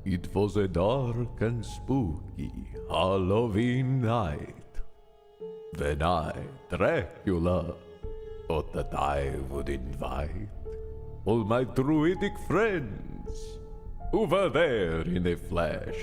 It was a dark and spooky Halloween night when I, Dracula, thought that I would invite all my druidic friends who were there in the flesh.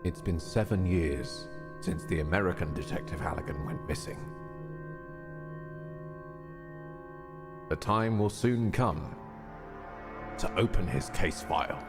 It's been 7 years since the American detective Halligan went missing. The time will soon come to open his case file.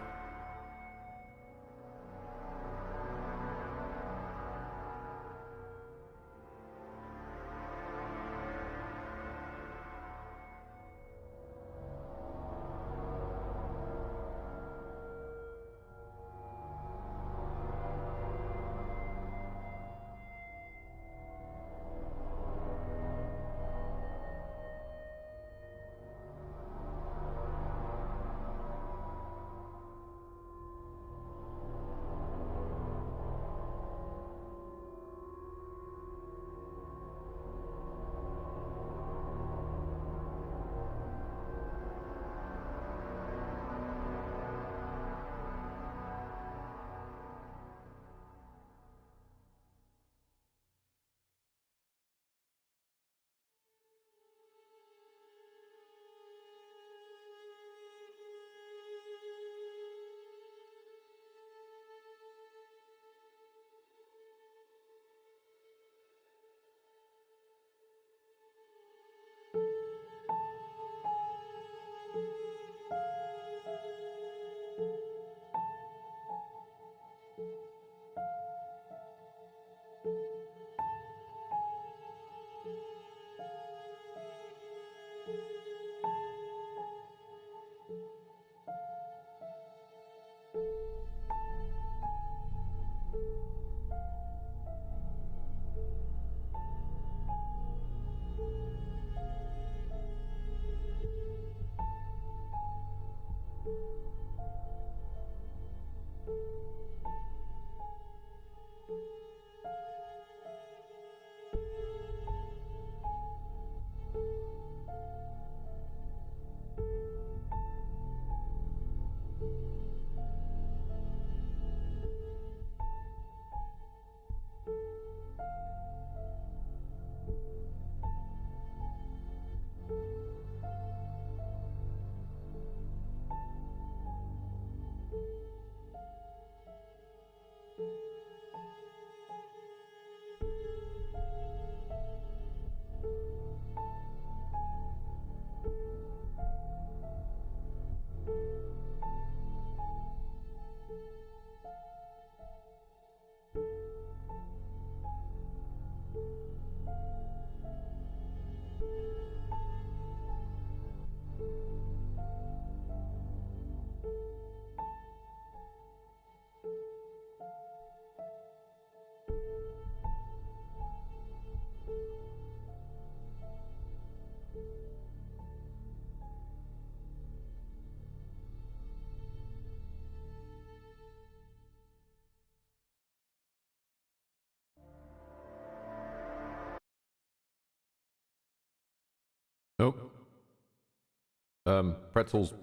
Pretzel's...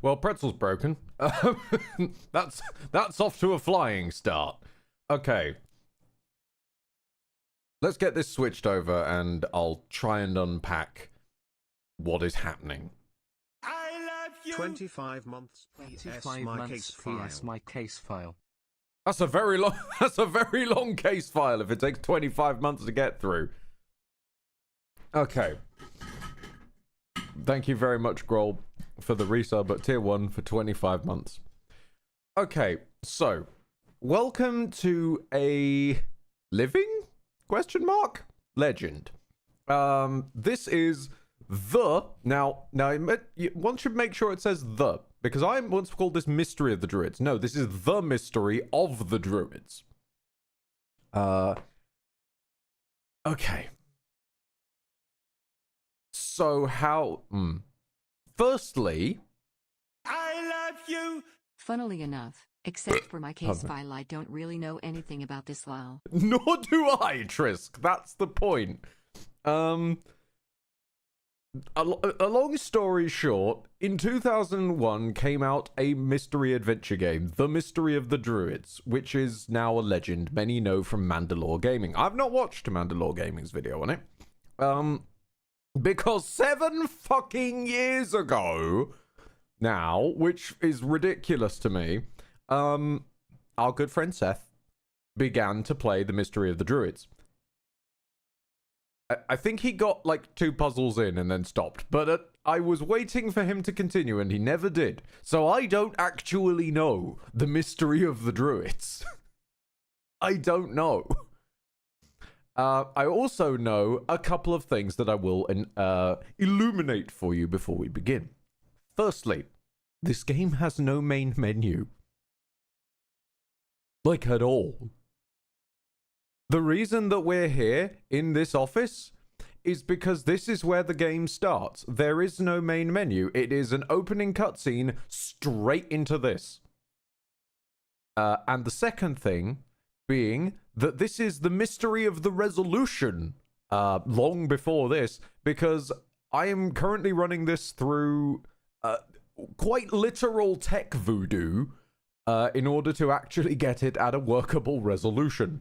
Well, Pretzel's broken. That's off to a flying start. Okay. Let's get this switched over and I'll try and unpack what is happening. I love you. 25 months. 25 months. PS my case file. That's a very long. That's a very long case file. If it takes 25 months to get through. Okay. Thank you very much, Groll, for the resub at tier 1 for 25 months. Okay, so welcome to a living question mark legend. This is the now one should make sure it says the, because I once called this Mystery of the Druids. No, this is the Mystery of the Druids. Okay. So how firstly, I love you. Funnily enough, except for my case file, I don't really know anything about this WoW. nor do I, Trisk. That's the point. A long story short, in 2001 came out a mystery adventure game, The Mystery of the Druids, which is now a legend many know from Mandalore Gaming. I've not watched Mandalore Gaming's video on it. Because 7 fucking years ago now, which is ridiculous to me, our good friend Seth began to play The Mystery of the Druids. I think he got like 2 puzzles in and then stopped, but I was waiting for him to continue and he never did. So I don't actually know The Mystery of the Druids. I don't know. I also know a couple of things that I will illuminate for you before we begin. Firstly, this game has no main menu. Like, at all. The reason that we're here in this office is because this is where the game starts. There is no main menu. It is an opening cutscene straight into this. And the second thing being that this is the mystery of the resolution long before this, because I am currently running this through quite literal tech voodoo in order to actually get it at a workable resolution.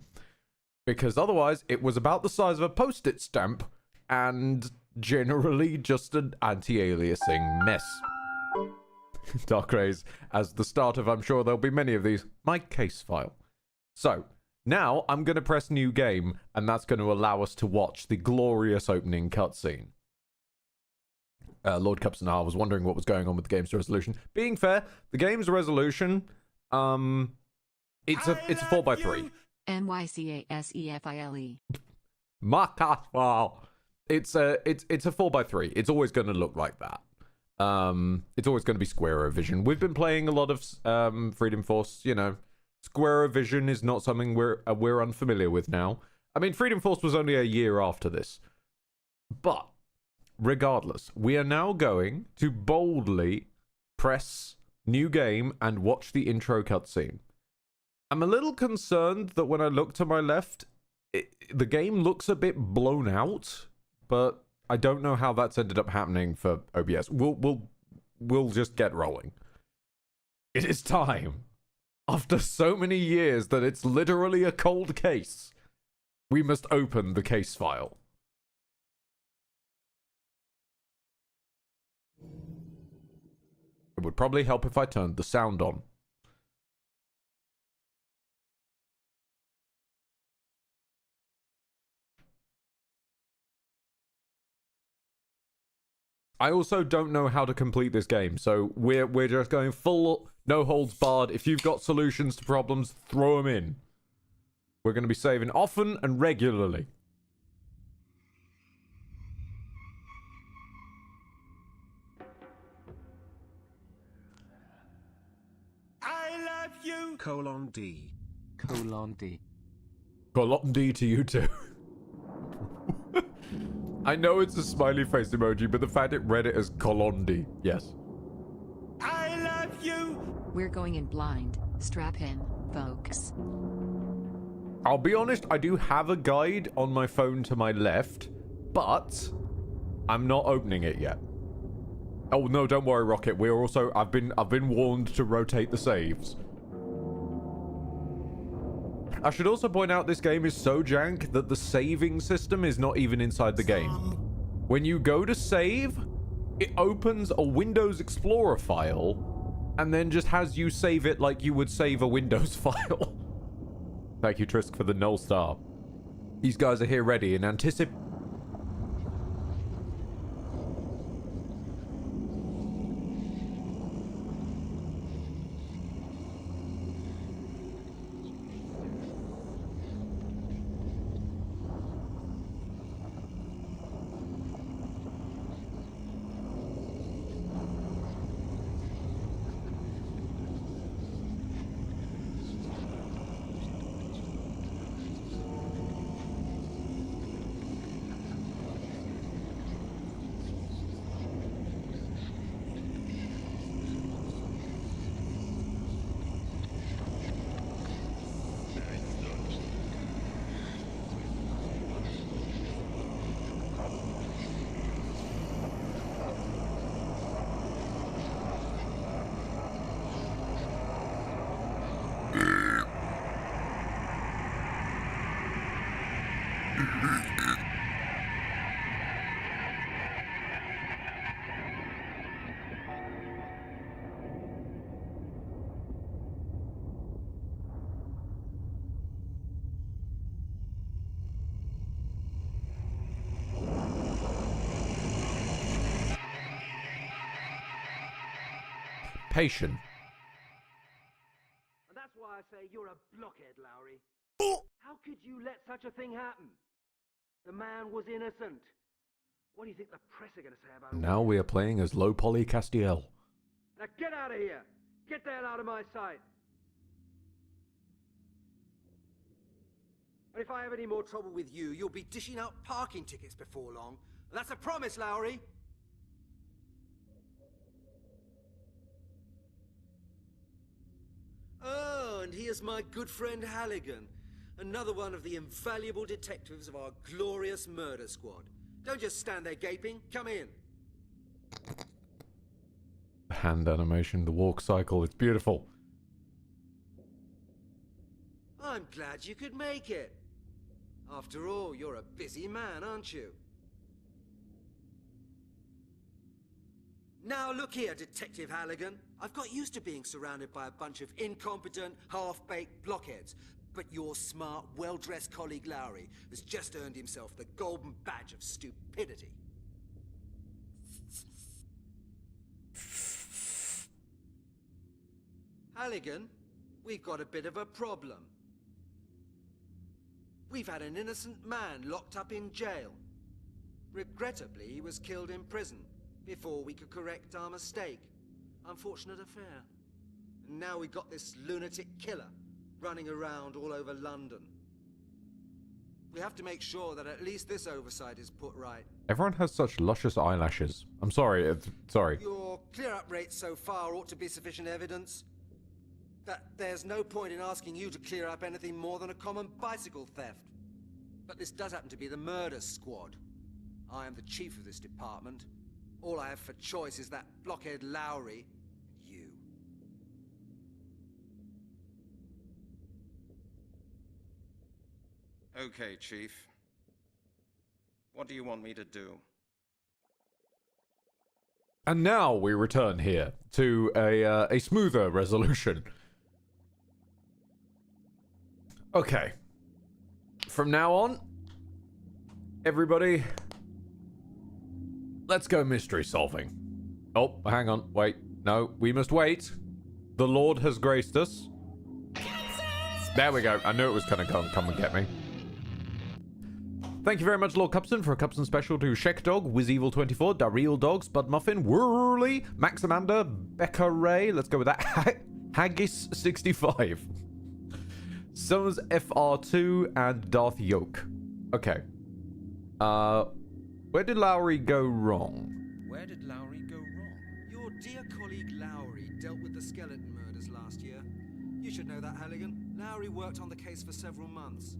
Because otherwise, it was about the size of a post-it stamp and generally just an anti-aliasing mess. Dark Rays, as the start of, I'm sure there'll be many of these, my case file. So, now I'm going to press new game, and that's going to allow us to watch the glorious opening cutscene. Lord Cupsonar was wondering what was going on with the game's resolution. Being fair, the game's resolution, it's a 4x3. NYCASEFILE. Wow. It's a 4x3. It's always going to look like that. It's always going to be Square Vision. We've been playing a lot of Freedom Force. You know, Square Vision is not something we're unfamiliar with now. I mean, Freedom Force was only a year after this, but regardless, we are now going to boldly press new game and watch the intro cutscene. I'm a little concerned that when I look to my left, the game looks a bit blown out, but I don't know how that's ended up happening for OBS. We'll just get rolling. It is time. After so many years that it's literally a cold case, we must open the case file. It would probably help if I turned the sound on. I also don't know how to complete this game, so we're just going full no holds barred. If you've got solutions to problems, throw them in. We're going to be saving often and regularly. I love you. :D. :D. Colon D to you too. I know it's a smiley face emoji, but the fact it read it as Colondi. Yes. I love you. We're going in blind. Strap in, folks. I'll be honest, I do have a guide on my phone to my left, but I'm not opening it yet. Oh no, don't worry, Rocket. We're also I've been warned to rotate the saves. I should also point out this game is so jank that the saving system is not even inside the game. When you go to save, it opens a Windows Explorer file and then just has you save it like you would save a Windows file. Thank you, Trisk, for the null star. These guys are here ready in anticipation. Patient. And that's why I say you're a blockhead, Lowry. How could you let such a thing happen? The man was innocent. What do you think the press are going to say about it? Now we are playing as low poly Castiel. Now get out of here! Get the hell out of my sight! And if I have any more trouble with you, you'll be dishing out parking tickets before long. And that's a promise, Lowry! Oh, and here's my good friend Halligan. Another one of the invaluable detectives of our glorious murder squad. Don't just stand there gaping. Come in. The hand animation, the walk cycle, it's beautiful. I'm glad you could make it. After all, you're a busy man, aren't you? Now look here, Detective Halligan. I've got used to being surrounded by a bunch of incompetent, half-baked blockheads. But your smart, well-dressed colleague Lowry has just earned himself the golden badge of stupidity. Halligan, we've got a bit of a problem. We've had an innocent man locked up in jail. Regrettably, he was killed in prison before we could correct our mistake. Unfortunate affair. And now we've got this lunatic killer running around all over London. We have to make sure that at least this oversight is put right. Everyone has such luscious eyelashes. I'm sorry, sorry. Your clear-up rate so far ought to be sufficient evidence that there's no point in asking you to clear up anything more than a common bicycle theft. But this does happen to be the murder squad. I am the chief of this department. All I have for choice is that blockhead Lowry, you. Okay, Chief. What do you want me to do? And now we return here to a smoother resolution. Okay. From now on, everybody, let's go mystery solving. Oh, hang on. Wait. No, we must wait. The Lord has graced us. There we go. I knew it was going to come and get me. Thank you very much, Lord Cupson, for a Cupson special to Sheckdog, WizEvil24, Daryl Dog, Spud Muffin, Whirly, Maxamander, Becca Ray. Let's go with that. Haggis65. Summers FR2 and Darth Yoke. Okay. Where did Lowry go wrong? Where did Lowry go wrong? Your dear colleague Lowry dealt with the skeleton murders last year. You should know that, Halligan. Lowry worked on the case for several months.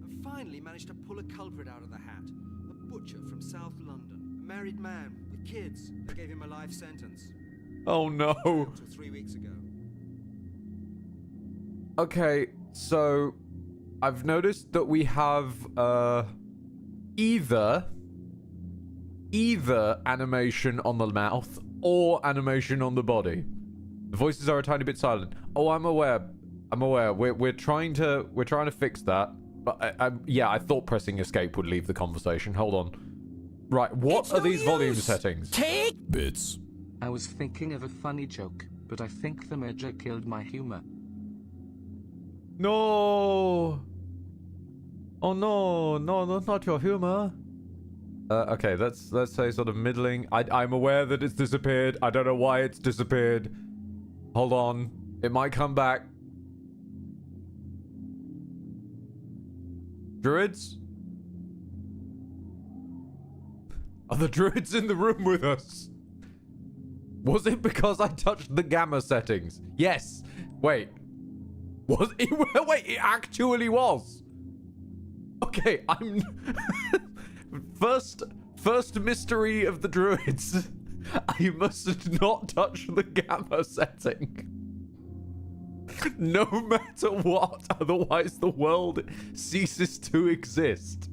And finally managed to pull a culprit out of the hat. A butcher from South London. A married man with kids. They gave him a life sentence. Oh no. Till 3 weeks ago. Okay, so I've noticed that we have either animation on the mouth or animation on the body. The voices are a tiny bit silent. Oh, I'm aware. We're trying to fix that. But I thought pressing escape would leave the conversation. Hold on. Right, what are these volume settings? Take Bits. I was thinking of a funny joke, but I think the merger killed my humor. No. Oh no, not your humor. Okay, let's say sort of middling. I'm aware that it's disappeared. I don't know why it's disappeared. Hold on, it might come back. Druids? Are the druids in the room with us? Was it because I touched the gamma settings? Yes. Wait. Was it? Wait, it actually was. Okay, I'm... First mystery of the druids. I must not touch the gamma setting. No matter what, otherwise the world ceases to exist.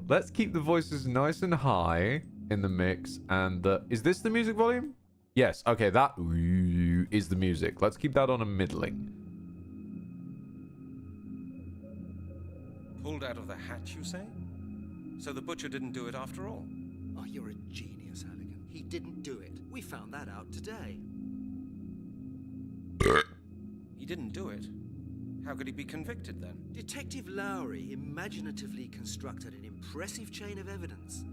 Let's keep the voices nice and high in the mix. And is this the music volume? Yes, okay, that is the music. Let's keep that on a middling. Pulled out of the hat, you say? So the butcher didn't do it after all? Oh, you're a genius, Halligan. He didn't do it. We found that out today. He didn't do it? How could he be convicted then? Detective Lowry imaginatively constructed an impressive chain of evidence,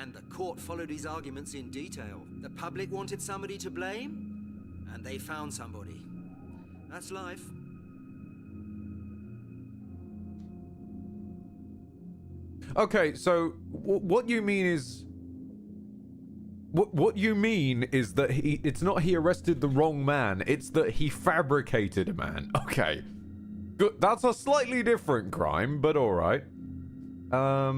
and the court followed his arguments in detail. The public wanted somebody to blame, and they found somebody. That's life. Okay, so what you mean is... What you mean is that it's not he arrested the wrong man, it's that he fabricated a man. Okay. Good. That's a slightly different crime, but alright. How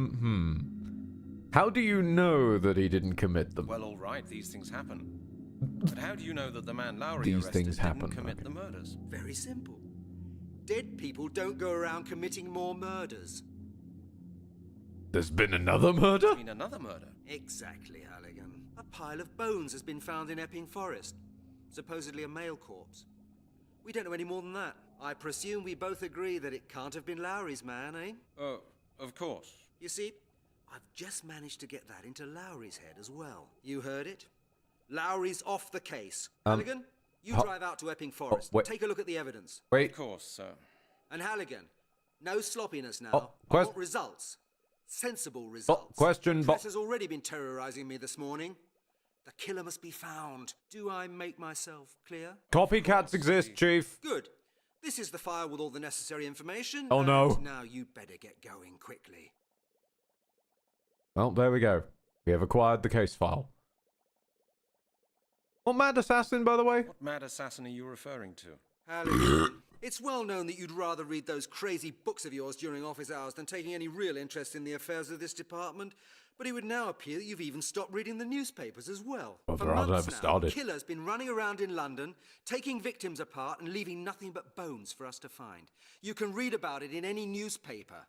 do you know that he didn't commit them? Well, alright, these things happen. But how do you know that the man Lowry arrested didn't commit the murders? Very simple. Dead people don't go around committing more murders. There's been another murder? There's been another murder? Exactly, Halligan. A pile of bones has been found in Epping Forest. Supposedly a male corpse. We don't know any more than that. I presume we both agree that it can't have been Lowry's man, eh? Oh, of course. You see, I've just managed to get that into Lowry's head as well. You heard it? Lowry's off the case. Halligan, you drive out to Epping Forest. Take a look at the evidence. Wait. Of course, sir. And Halligan, no sloppiness now. I want results. Sensible results. Question. The press has already been terrorizing me this morning. The killer must be found. Do I make myself clear? Copycats exist, Chief. Good. This is the file with all the necessary information. Oh no. Now you better get going quickly. Well, there we go. We have acquired the case file. What mad assassin, by the way? What mad assassin are you referring to? Halligan, it's well known that you'd rather read those crazy books of yours during office hours than taking any real interest in the affairs of this department. But it would now appear that you've even stopped reading the newspapers as well. For months now, the killer's been running around in London, taking victims apart and leaving nothing but bones for us to find. You can read about it in any newspaper.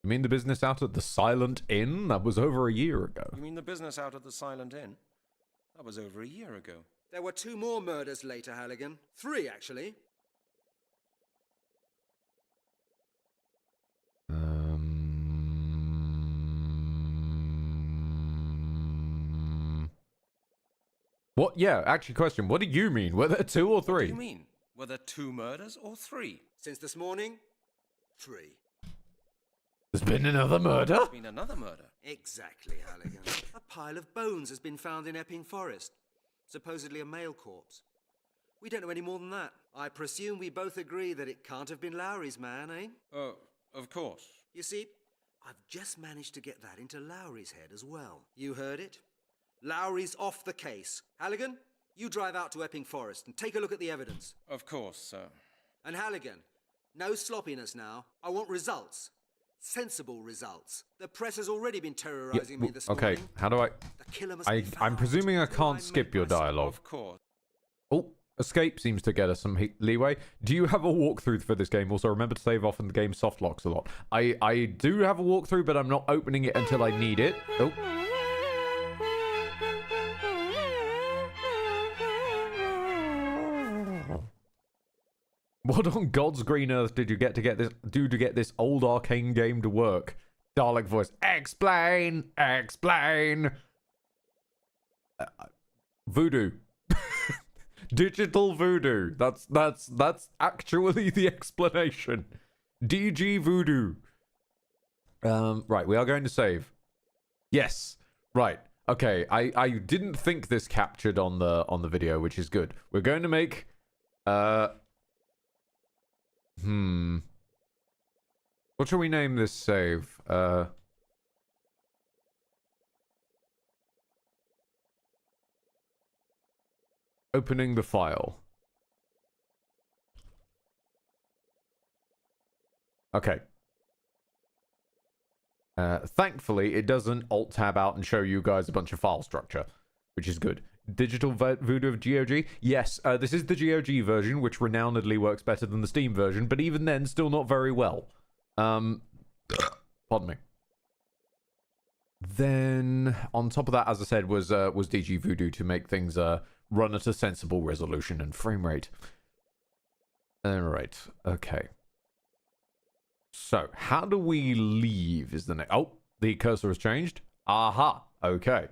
You mean the business out at the Silent Inn? That was over a year ago. You mean the business out at the Silent Inn? That was over a year ago. There were 2 more murders later, Halligan. 3, actually. What? Yeah, actually, question. What do you mean? Were there 2 or 3? What do you mean? Were there 2 murders or 3? Since this morning, 3. There's been another murder? There's been another murder. Exactly, Halligan. A pile of bones has been found in Epping Forest. Supposedly a male corpse. We don't know any more than that. I presume we both agree that it can't have been Lowry's man, eh? Oh, of course. You see, I've just managed to get that into Lowry's head as well. You heard it? Lowry's off the case. Halligan, you drive out to Epping Forest and take a look at the evidence. Of course, sir. And Halligan, no sloppiness now. I want results. sensible results. The press has already been terrorizing me this okay, morning. how do I... The killer must I'm be found. presuming I Will can't make skip your myself- dialogue. Of course. Oh, escape seems to get us some leeway. Do you have a walkthrough for this game? Also, remember to save off in the game soft locks a lot. I do have a walkthrough, but I'm not opening it until I need it. Oh. What on God's green earth did you get this old arcane game to work? Dalek voice. Explain! Explain! Voodoo. Digital voodoo. That's actually the explanation. DG voodoo. Right, we are going to save. Yes. Right. Okay. I didn't think this captured on the video, which is good. We're going to make what shall we name this save? Opening the file. Okay. Thankfully, it doesn't alt-tab out and show you guys a bunch of file structure, which is good. Digital voodoo of GOG? Yes, this is the GOG version, which renownedly works better than the Steam version, but even then, still not very well. Pardon me. Then, on top of that, as I said, was DG Voodoo to make things run at a sensible resolution and frame rate. Alright, okay. So, how do we leave is the next... Oh, the cursor has changed. Aha, okay.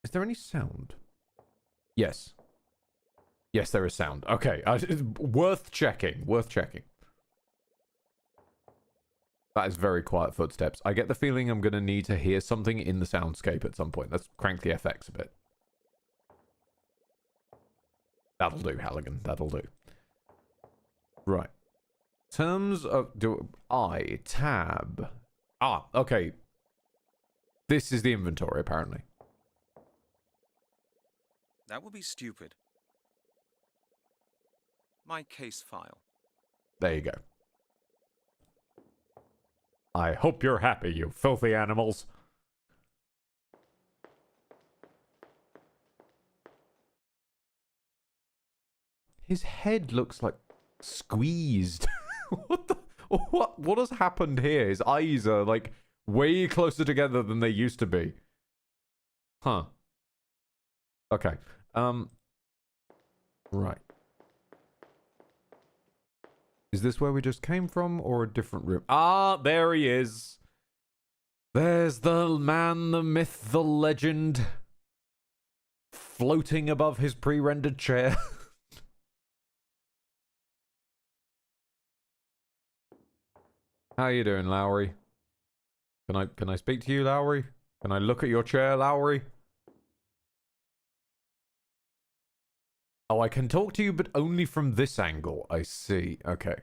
Is there any sound? Yes. Yes, there is sound. Okay, worth checking. Worth checking. That is very quiet footsteps. I get the feeling I'm going to need to hear something in the soundscape at some point. Let's crank the FX a bit. That'll do, Halligan. That'll do. Right. Terms of... tab. Ah, okay. This is the inventory, apparently. That would be stupid. My case file. There you go. I hope you're happy, you filthy animals. His head looks like squeezed. What has happened here? His eyes are like way closer together than they used to be. Huh. Okay. Right. Is this where we just came from or a different room? Ah, there he is. There's the man, the myth, the legend. Floating above his pre-rendered chair. How you doing, Lowry? Can I speak to you, Lowry? Can I look at your chair, Lowry? Oh, I can talk to you, but only from this angle. I see. Okay.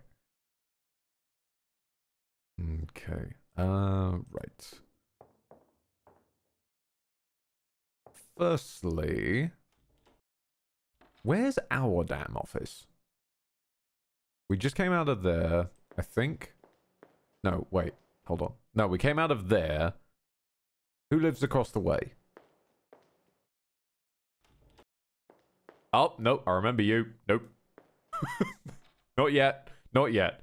Okay. Right. Firstly, where's our damn office? We just came out of there, I think. No, wait. Hold on. No, we came out of there. Who lives across the way? Oh, nope, I remember you. Nope. Not yet. Not yet.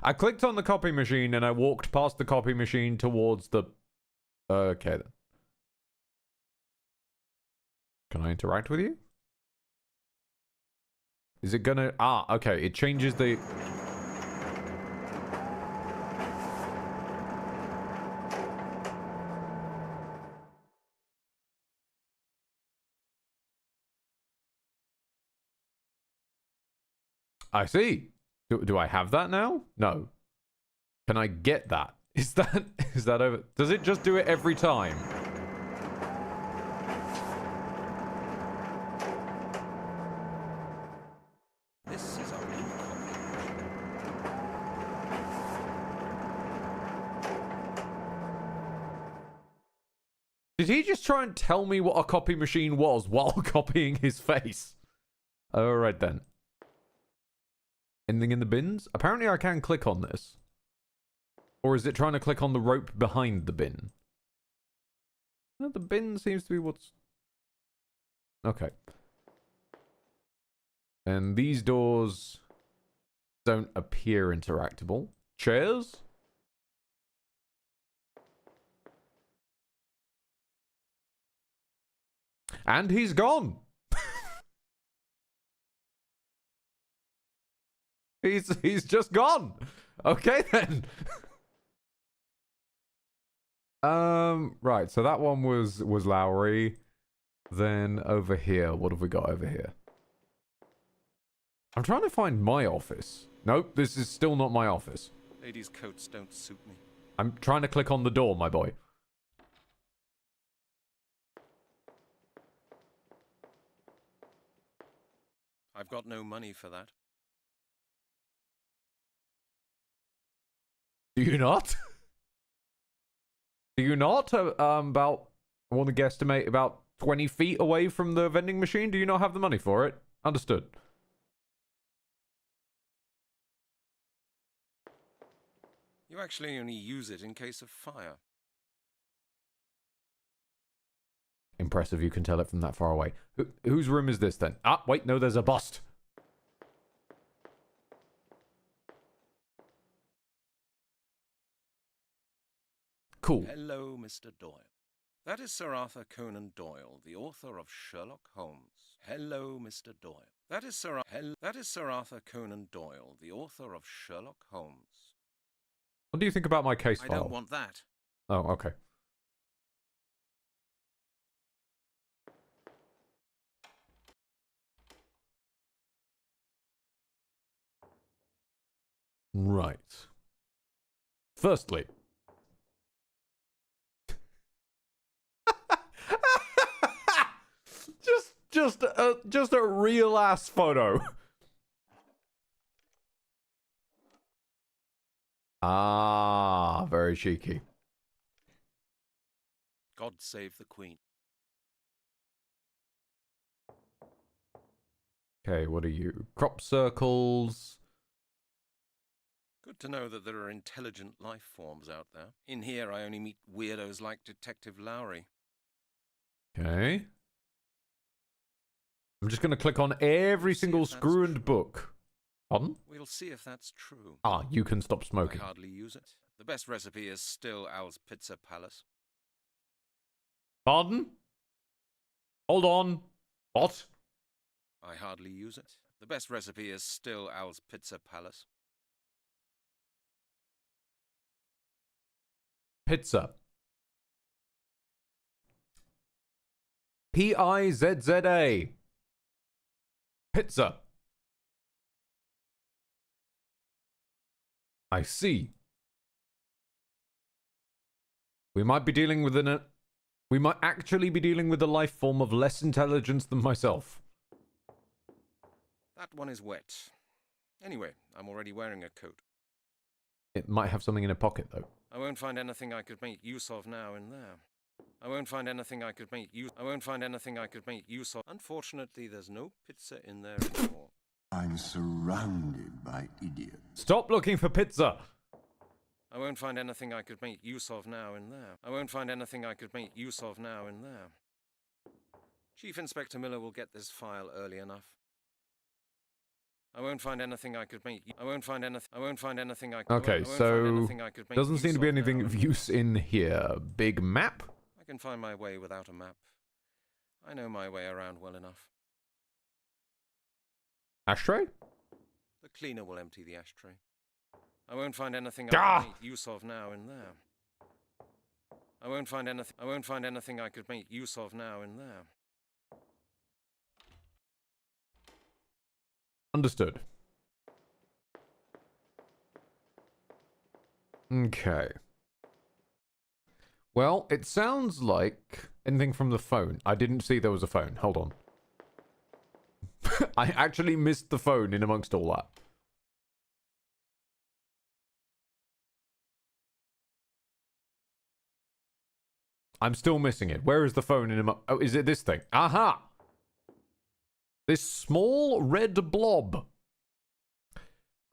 I clicked on the copy machine and I walked past the copy machine towards the... Okay, then. Can I interact with you? Is it gonna... Ah, okay, it changes the... I see. Do I have that now? No. Can I get that? Is that over? Does it just do it every time? Did he just try and tell me what a copy machine was while copying his face? Alright then. Anything in the bins? Apparently I can click on this. Or is it trying to click on the rope behind the bin? No, the bin seems to be what's... Okay. And these doors don't appear interactable. Chairs? And he's gone. He's just gone. Okay then. Right, so that one was Lowry. Then over here, what have we got over here? I'm trying to find my office. Nope, this is still not my office. Ladies' coats don't suit me. I'm trying to click on the door, my boy. I've got no money for that. Do you not? Do you not? About, I want to guesstimate about 20 feet away from the vending machine. Do you not have the money for it? Understood. You actually only use it in case of fire. Impressive, you can tell it from that far away. Whose room is this then? Ah, wait, no, there's a bust. Cool. Hello, Mr. Doyle. That is Sir Arthur Conan Doyle, the author of Sherlock Holmes. Hello, Mr. Doyle. That is Sir Arthur Conan Doyle, the author of Sherlock Holmes. What do you think about my case I file? don't want that. Oh, okay. Right. Firstly, just a real ass photo. Ah, very cheeky. God save the Queen. Okay, what are you? Crop circles. Good to know that there are intelligent life forms out there. In here, I only meet weirdos like Detective Lowry. Okay. I'm just going to click on every single screw and book. Pardon? We'll see if that's true. Ah, you can stop smoking. I hardly use it. The best recipe is still Al's Pizza Palace. Pardon? Hold on. What? I hardly use it. The best recipe is still Al's Pizza Palace. Pizza. Pizza. Pizza. I see. We might actually be dealing with a life form of less intelligence than myself. That one is wet. Anyway, I'm already wearing a coat. It might have something in a pocket, though. I won't find anything I could make use of now in there. I won't find anything I could make use of. Unfortunately, there's no pizza in there anymore. I'm surrounded by idiots. Stop looking for pizza! I won't find anything I could make use of now in there. I won't find anything I could make use of now in there. Chief Inspector Miller will get this file early enough. I won't find anything I could make. Okay, so doesn't seem to be anything of use in here. Big map? I can find my way without a map. I know my way around well enough. Ashtray? The cleaner will empty the ashtray. I won't find anything I can make use of now in there. I won't find anything I could make use of now in there. Understood. Okay. Well, it sounds like anything from the phone. I didn't see there was a phone. Hold on. I actually missed the phone in amongst all that. I'm still missing it. Where is the phone in a... Oh, is it this thing? Aha! This small red blob.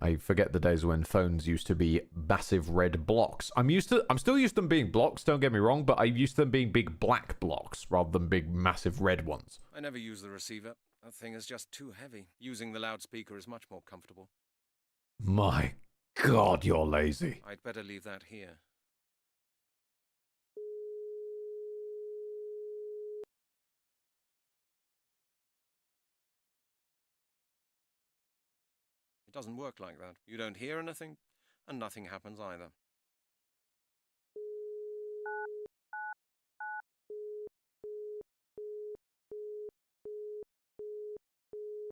I forget the days when phones used to be massive red blocks. I'm still used to them being blocks, don't get me wrong, but I'm used to them being big black blocks rather than big massive red ones. I never use the receiver. That thing is just too heavy. Using the loudspeaker is much more comfortable. My God, you're lazy. I'd better leave that here. It doesn't work like that. You don't hear anything, and nothing happens either.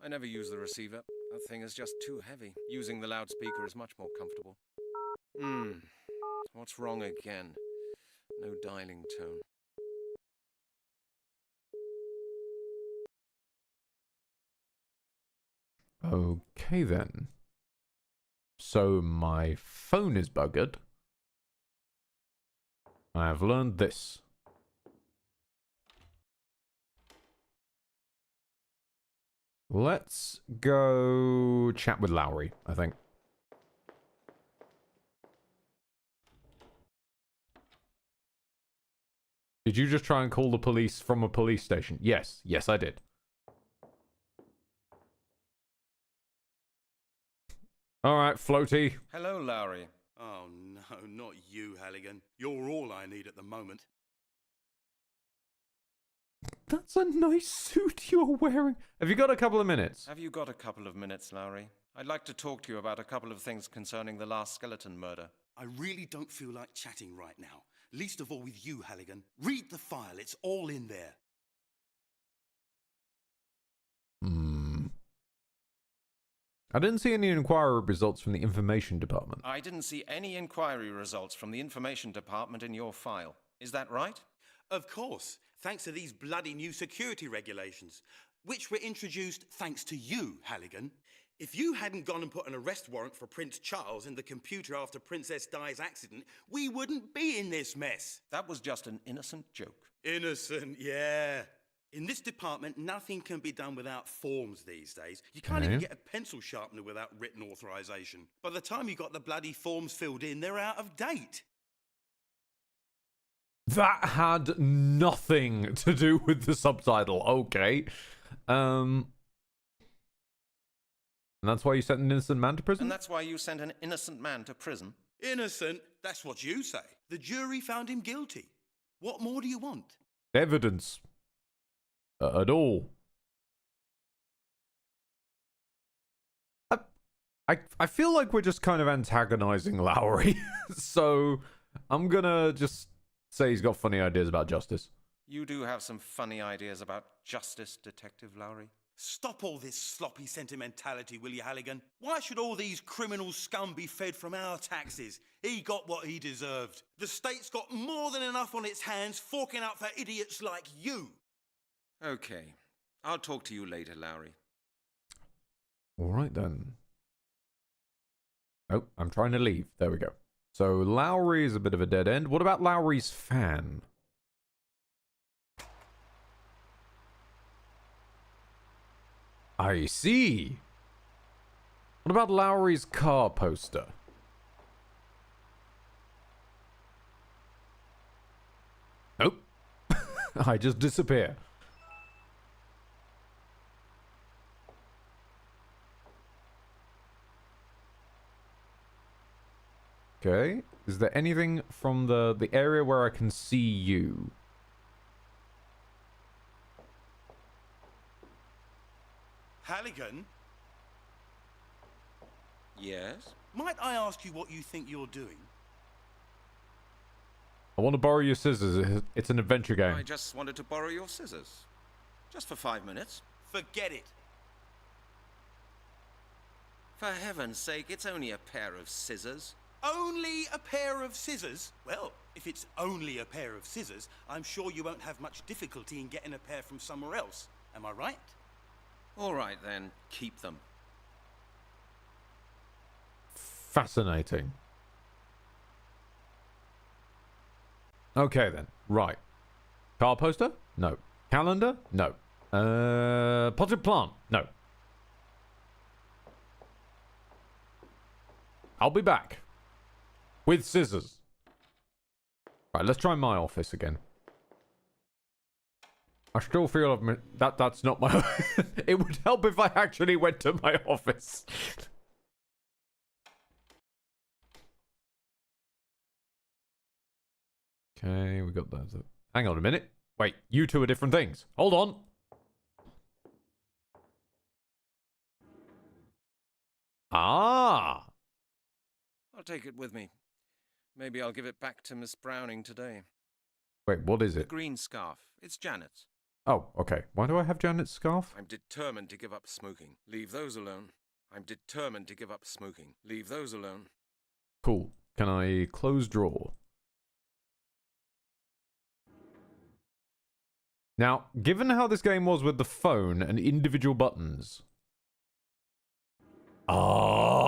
I never use the receiver. That thing is just too heavy. Using the loudspeaker is much more comfortable. What's wrong again? No dialing tone. Okay then. So my phone is buggered. I have learned this. Let's go chat with Lowry, I think. Did you just try and call the police from a police station? Yes. Yes, I did. All right, Floaty. Hello, Lowry. Oh no, not you, Halligan. You're all I need at the moment. That's a nice suit you're wearing. Have you got a couple of minutes? Have you got a couple of minutes, Lowry? I'd like to talk to you about a couple of things concerning the last skeleton murder. I really don't feel like chatting right now. Least of all with you, Halligan. Read the file, it's all in there. I didn't see any inquiry results from the information department. I didn't see any inquiry results from the information department in your file. Is that right? Of course, thanks to these bloody new security regulations, which were introduced thanks to you, Halligan. If you hadn't gone and put an arrest warrant for Prince Charles in the computer after Princess Di's accident, we wouldn't be in this mess. That was just an innocent joke. Innocent, yeah. In this department, nothing can be done without forms these days. You can't even get a pencil sharpener without written authorization. By the time you got the bloody forms filled in, they're out of date. That had nothing to do with the subtitle. Okay. And that's why you sent an innocent man to prison? And that's why you sent an innocent man to prison? Innocent? That's what you say. The jury found him guilty. What more do you want? Evidence. At all. I feel like we're just kind of antagonizing Lowry. So I'm gonna just say he's got funny ideas about justice. You do have some funny ideas about justice, Detective Lowry. Stop all this sloppy sentimentality, will you, Halligan? Why should all these criminal scum be fed from our taxes? He got what he deserved. The state's got more than enough on its hands forking out for idiots like you. Okay. I'll talk to you later, Lowry. All right, then. Oh, I'm trying to leave. There we go. So Lowry is a bit of a dead end. What about Lowry's fan? I see. What about Lowry's car poster? Nope. I just disappear. Okay. Is there anything from the area where I can see you? Halligan? Yes? Might I ask you what you think you're doing? I want to borrow your scissors. It's an adventure game. I just wanted to borrow your scissors. Just for 5 minutes. Forget it. For heaven's sake, it's only a pair of scissors. Only a pair of scissors? Well, if it's only a pair of scissors, I'm sure you won't have much difficulty in getting a pair from somewhere else. Am I right? All right, then. Keep them. Fascinating. Okay, then. Right. Car poster? No. Calendar? No. Potted plant? No. I'll be back. With scissors. Right, let's try my office again. I still feel that's not my... It would help if I actually went to my office. Okay, we got that. Hang on a minute. Wait, you two are different things. Hold on. Ah. I'll take it with me. Maybe I'll give it back to Miss Browning today. Wait, what is The it? green scarf. It's Janet's. Oh, okay. Why do I have Janet's scarf? I'm determined to give up smoking. Leave those alone. I'm determined to give up smoking. Leave those alone. Cool. Can I close drawer? Now, given how this game was with the phone and individual buttons... Oh!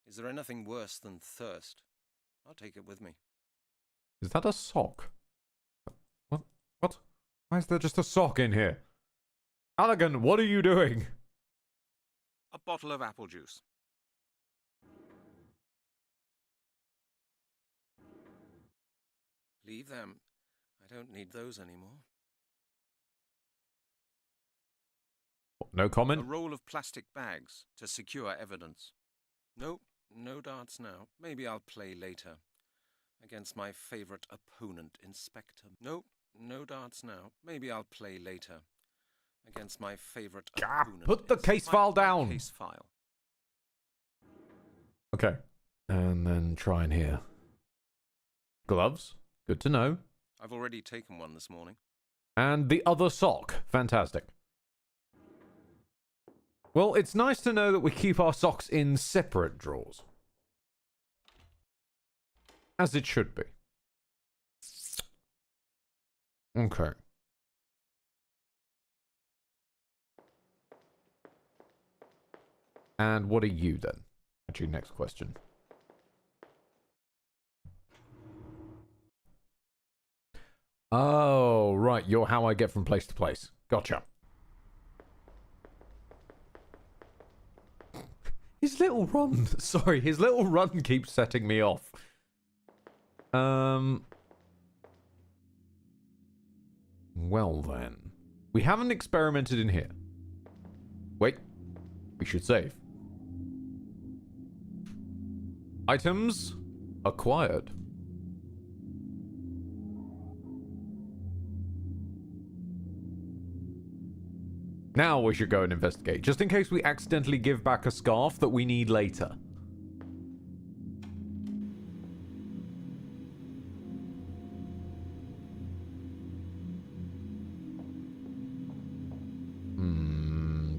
Is there anything worse than thirst? I'll take it with me. Is that a sock? What? What? Why is there just a sock in here? Halligan, what are you doing? A bottle of apple juice. Leave them. I don't need those anymore. No comment? A roll of plastic bags to secure evidence. Nope, no darts now. Maybe I'll play later. Against my favorite opponent, Inspector. Nope, no darts now. Maybe I'll play later. Against my favorite opponent. Put the case file down. Case file. Okay. And then try in here. Gloves. Good to know. I've already taken one this morning. And the other sock. Fantastic. Well, it's nice to know that we keep our socks in separate drawers. As it should be. Okay. And what are you then? Actually, next question. Oh, right. You're how I get from place to place. Gotcha. His little run. Sorry, his little run keeps setting me off. Well then. We haven't experimented in here. Wait. We should save. Items acquired. Now we should go and investigate, just in case we accidentally give back a scarf that we need later.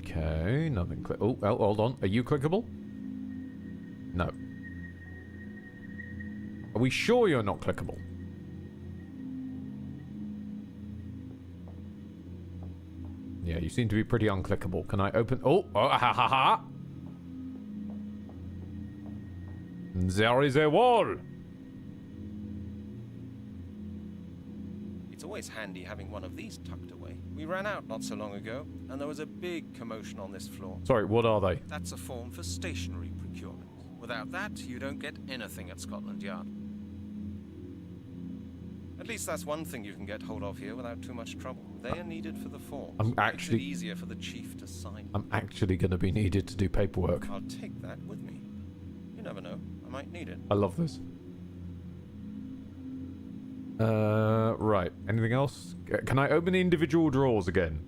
Okay, nothing click. Oh, hold on. Are you clickable? No. Are we sure you're not clickable? Yeah, you seem to be pretty unclickable. Can I open... Oh, ha ha ha! There is a wall! It's always handy having one of these tucked away. We ran out not so long ago, and there was a big commotion on this floor. Sorry, what are they? That's a form for stationery procurement. Without that, you don't get anything at Scotland Yard. At least that's one thing you can get hold of here without too much trouble. They are needed for the forms. Makes it easier for the chief to sign. I'm actually going to be needed to do paperwork. I'll take that with me. You never know. I might need it. I love this. Right. Anything else? Can I open the individual drawers again?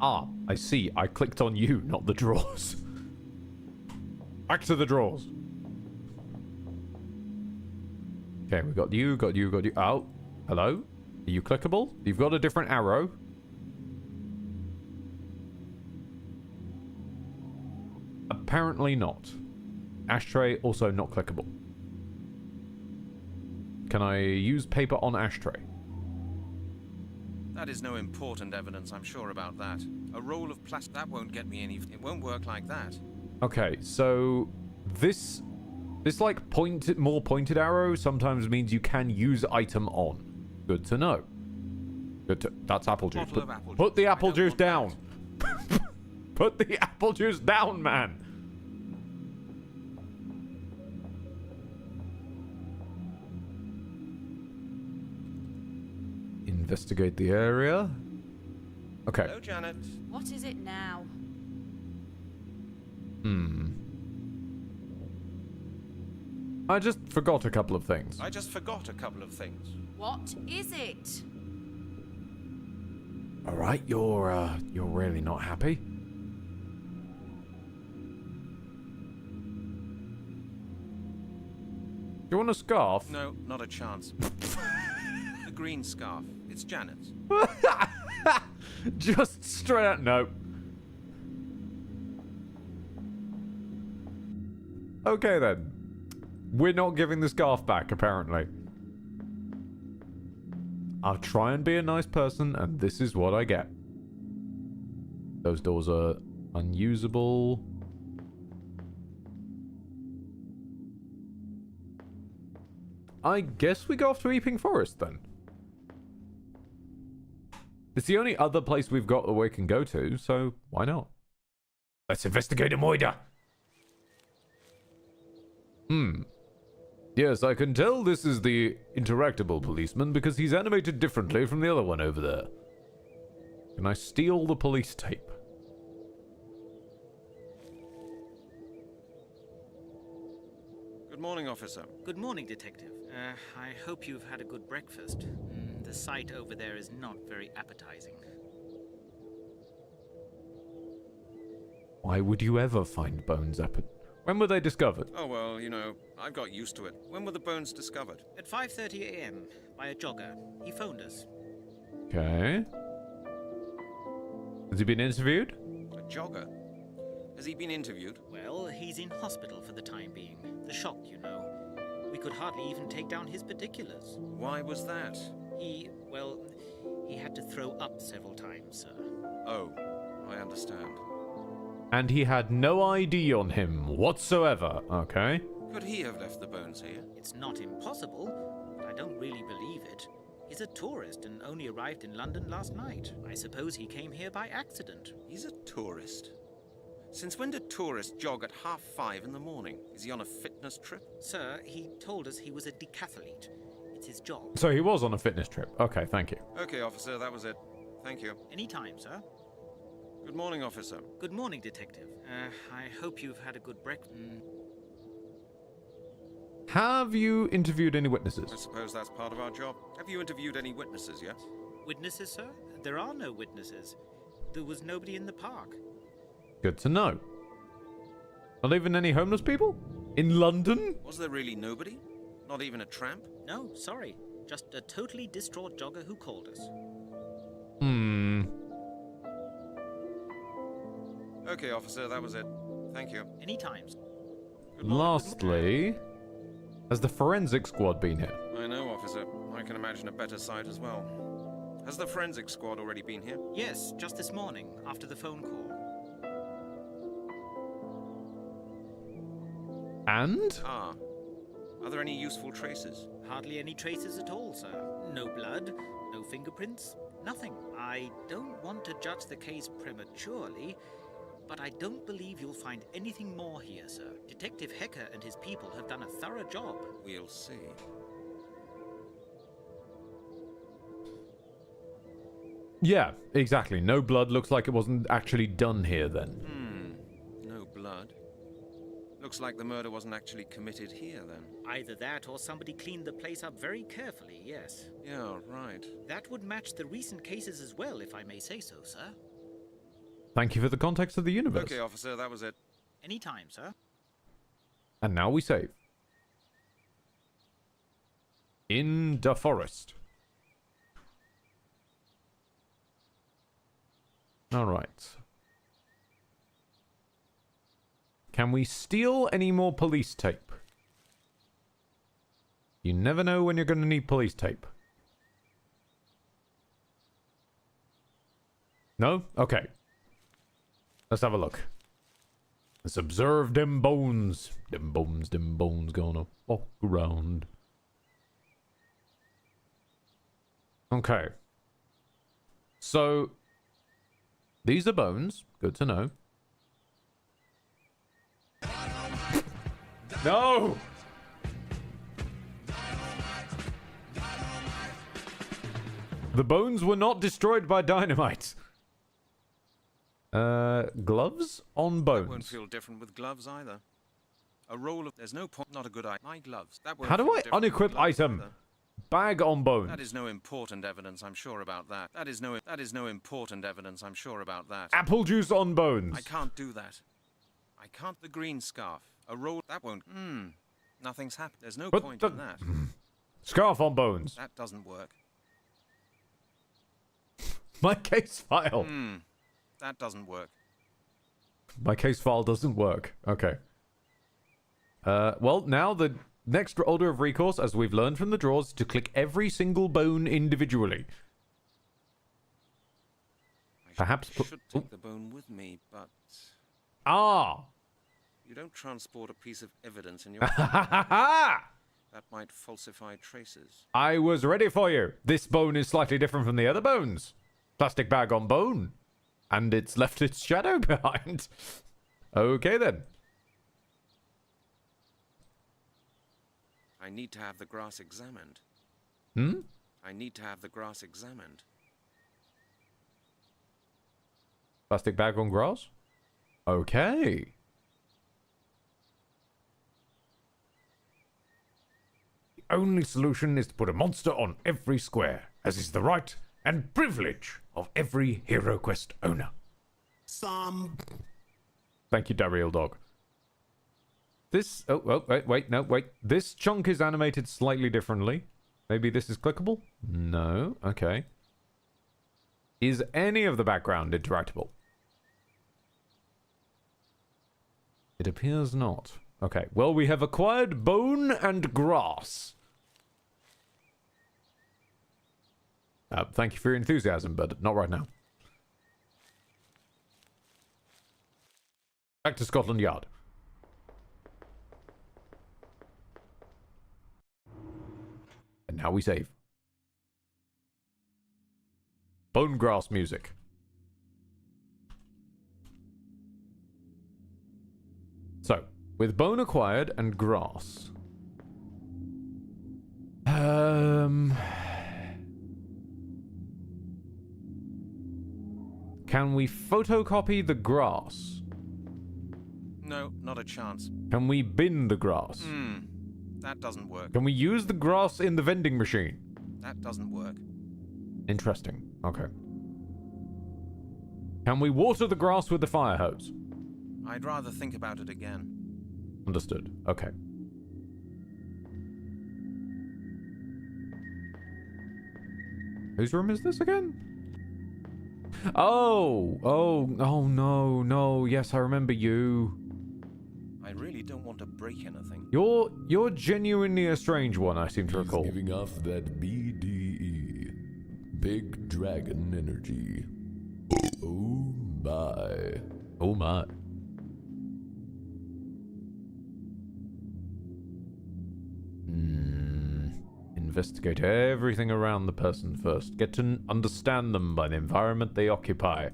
Ah, I see. I clicked on you, not the drawers. Back to the drawers. Okay, we got you, got you, got you. Oh, hello? Are you clickable? You've got a different arrow. Apparently not. Ashtray, also not clickable. Can I use paper on ashtray? That is no important evidence, I'm sure about that. A roll of plastic, that won't get me any... It won't work like that. Okay, so this like more pointed arrow sometimes means you can use item on. Good to know. That's apple juice. Put the apple juice down. Put the apple juice down, man. Investigate the area. Okay. Hello, Janet. What is it now? I just forgot a couple of things. What is it? All right, you're really not happy. Do you want a scarf? No, not a chance. The green scarf. It's Janet's. Just straight out. No. Okay then. We're not giving the scarf back, apparently. I'll try and be a nice person, and this is what I get. Those doors are unusable. I guess we go off to Epping Forest, then. It's the only other place we've got that we can go to, so why not? Let's investigate a moida. Yes, I can tell this is the interactable policeman because he's animated differently from the other one over there. Can I steal the police tape? Good morning, officer. Good morning, Detective. I hope you've had a good breakfast. The sight over there is not very appetizing. Why would you ever find bones When were they discovered? Oh, well, you know, I've got used to it. When were the bones discovered? At 5:30 a.m. by a jogger. He phoned us. Okay. Has he been interviewed? A jogger? Has he been interviewed? Well, he's in hospital for the time being. The shock, you know. We could hardly even take down his particulars. Why was that? He had to throw up several times, sir. Oh, I understand. And he had no ID on him whatsoever, okay? Could he have left the bones here? It's not impossible, but I don't really believe it. He's a tourist and only arrived in London last night. I suppose he came here by accident. He's a tourist? Since when do tourists jog at 5:30 in the morning? Is he on a fitness trip? Sir, he told us he was a decathlete. It's his job. So he was on a fitness trip. Okay, thank you. Okay, officer, that was it. Thank you. Anytime, sir. Good morning, officer. Good morning, Detective. I hope you've had a good breakfast. Have you interviewed any witnesses? I suppose that's part of our job. Have you interviewed any witnesses yet? Witnesses, sir? There are no witnesses. There was nobody in the park. Good to know. Not even any homeless people? In London? Was there really nobody? Not even a tramp? No, sorry. Just a totally distraught jogger who called us. Okay, officer, that was it. Thank you. Anytime. Lastly, has the forensic squad been here? I know, officer. I can imagine a better sight as well. Has the forensic squad already been here? Yes, just this morning, after the phone call. And? Ah. Are there any useful traces? Hardly any traces at all, sir. No blood, no fingerprints, nothing. I don't want to judge the case prematurely, but I don't believe you'll find anything more here, sir. Detective Hecker and his people have done a thorough job. We'll see. Yeah, exactly. No blood. Looks like it wasn't actually done here then. No blood. Looks like the murder wasn't actually committed here then. Either that or somebody cleaned the place up very carefully, yes. Yeah, right. That would match the recent cases as well, if I may say so, sir. Thank you for the context of the universe. Okay, officer, that was it. Anytime, sir. And now we save. In the forest. Alright. Can we steal any more police tape? You never know when you're going to need police tape. No? Okay. Let's have a look. Let's observe them bones. Them bones gonna walk around. Okay. So, these are bones. Good to know. No! The bones were not destroyed by dynamite. Gloves on bones. That won't feel different with gloves either. A roll of... There's no point... Not a good idea. My gloves. That won't How do feel I different with unequip gloves item? either. Bag on bones. That is no important evidence, I'm sure about that. That is no important evidence, I'm sure about that. Apple juice on bones. I can't do that. I can't... The green scarf. A roll... That won't... Nothing's happened. There's no point in that. Scarf on bones. That doesn't work. My case file. That doesn't work. My case file doesn't work. Okay. Well, now the next order of recourse, as we've learned from the drawers, is to click every single bone individually. Perhaps should take the bone with me, but... Ah! You don't transport a piece of evidence in your... That might falsify traces. I was ready for you. This bone is slightly different from the other bones. Plastic bag on bone. And it's left its shadow behind. Okay, then. I need to have the grass examined. I need to have the grass examined. Plastic bag on grass? Okay. The only solution is to put a monster on every square, as is the right and privilege of every Hero Quest owner. Thank you, Dariel Dog. This... Oh, wait. This chunk is animated slightly differently. Maybe this is clickable? No. Okay. Is any of the background interactable? It appears not. Okay. Well, we have acquired bone and grass. Thank you for your enthusiasm, but not right now. Back to Scotland Yard. And now we save. Bone grass music. So, with bone acquired and grass. Can we photocopy the grass? No, not a chance. Can we bin the grass? That doesn't work. Can we use the grass in the vending machine? That doesn't work. Interesting. Okay. Can we water the grass with the fire hose? I'd rather think about it again. Understood. Okay. Whose room is this again? Oh, no. Yes, I remember you. I really don't want to break anything. You're genuinely a strange one, I seem to He's recall. giving off that BDE. Big Dragon Energy. Oh my. Oh my. Investigate everything around the person first. Get to understand them by the environment they occupy.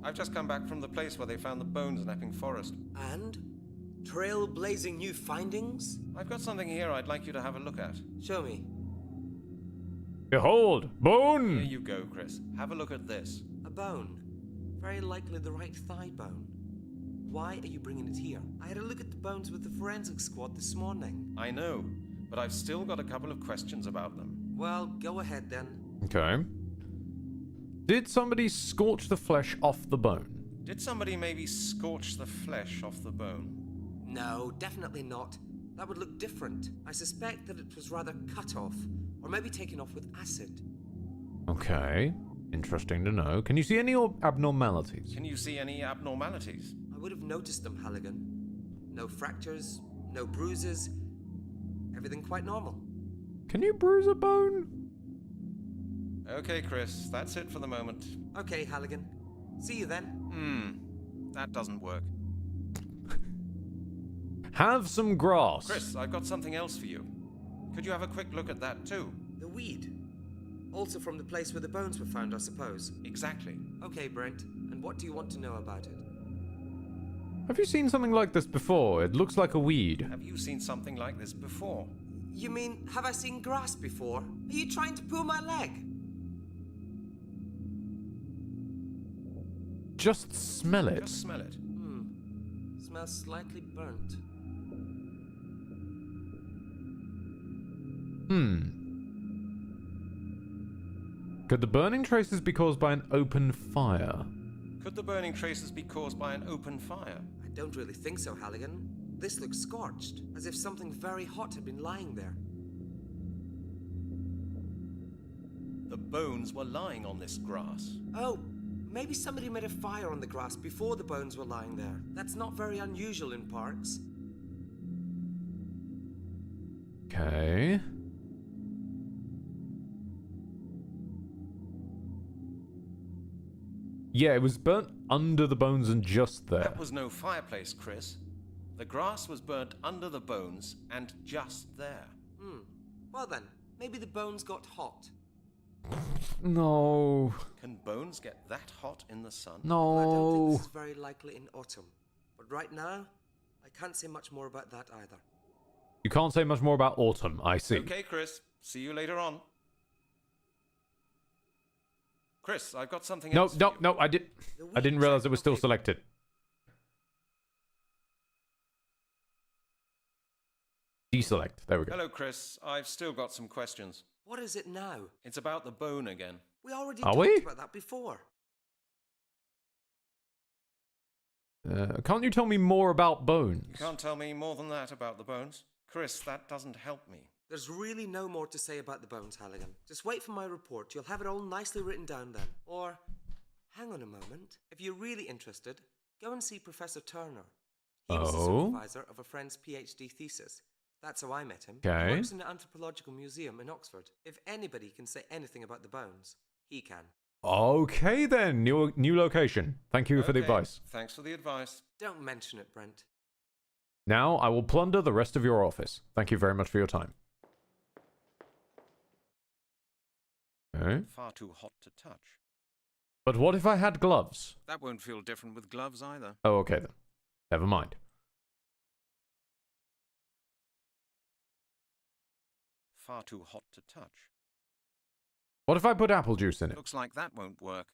I've just come back from the place where they found the bones in Epping Forest. And? Trailblazing new findings? I've got something here I'd like you to have a look at. Show me. Behold, bone! Here you go, Chris. Have a look at this. A bone. Very likely the right thigh bone. Why are you bringing it here? I had a look at the bones with the forensic squad this morning. I know, but I've still got a couple of questions about them. Well, go ahead then. Okay. Did somebody scorch the flesh off the bone? Did somebody maybe scorch the flesh off the bone? No, definitely not. That would look different. I suspect that it was rather cut off, or maybe taken off with acid. Okay. Interesting to know. Can you see any abnormalities? Can you see any abnormalities? I would have noticed them, Halligan. No fractures, no bruises. Everything quite normal. Can you bruise a bone? Okay, Chris, that's it for the moment. Okay, Halligan. See you then. That doesn't work. Have some grass. Chris, I've got something else for you. Could you have a quick look at that too? The weed. Also from the place where the bones were found, I suppose. Exactly. Okay, Brent. And what do you want to know about it? Have you seen something like this before? It looks like a weed. Have you seen something like this before? You mean, have I seen grass before? Are you trying to pull my leg? Just smell it. Just smell it. Smells slightly burnt. Could the burning traces be caused by an open fire? Could the burning traces be caused by an open fire? I don't really think so, Halligan. This looks scorched, as if something very hot had been lying there. The bones were lying on this grass. Oh, maybe somebody made a fire on the grass before the bones were lying there. That's not very unusual in parks. Okay. Yeah, it was burnt under the bones and just there. That was no fireplace, Chris. The grass was burnt under the bones and just there. Well then, maybe the bones got hot. No. Can bones get that hot in the sun? Well, I don't think No. this is very likely in autumn. But right now, I can't say much more about that either. You can't say much more about autumn, I see. Okay, Chris. See you later on. Chris, I've got something No, else for no, you. no, I didn't realize it was still selected. Deselect. There we go. Hello, Chris. I've still got some questions. What is it now? It's about the bone again. We already Are talked we? about that before. Can't you tell me more about bones? You can't tell me more than that about the bones? Chris, that doesn't help me. There's really no more to say about the bones, Halligan. Just wait for my report. You'll have it all nicely written down then. Or, hang on a moment. If you're really interested, go and see Professor Turner. He was the supervisor of a friend's PhD thesis. That's how I met him. Okay. He works in an anthropological museum in Oxford. If anybody can say anything about the bones, he can. Okay then, new location. Thank you for the Okay, advice. Thanks for the advice. Don't mention it, Brent. Now I will plunder the rest of your office. Thank you very much for your time. Okay. Far too hot to touch. But what if I had gloves? That won't feel different with gloves either. Oh, okay then. Never mind. Far too hot to touch. What if I put apple juice in it? Looks like that won't work.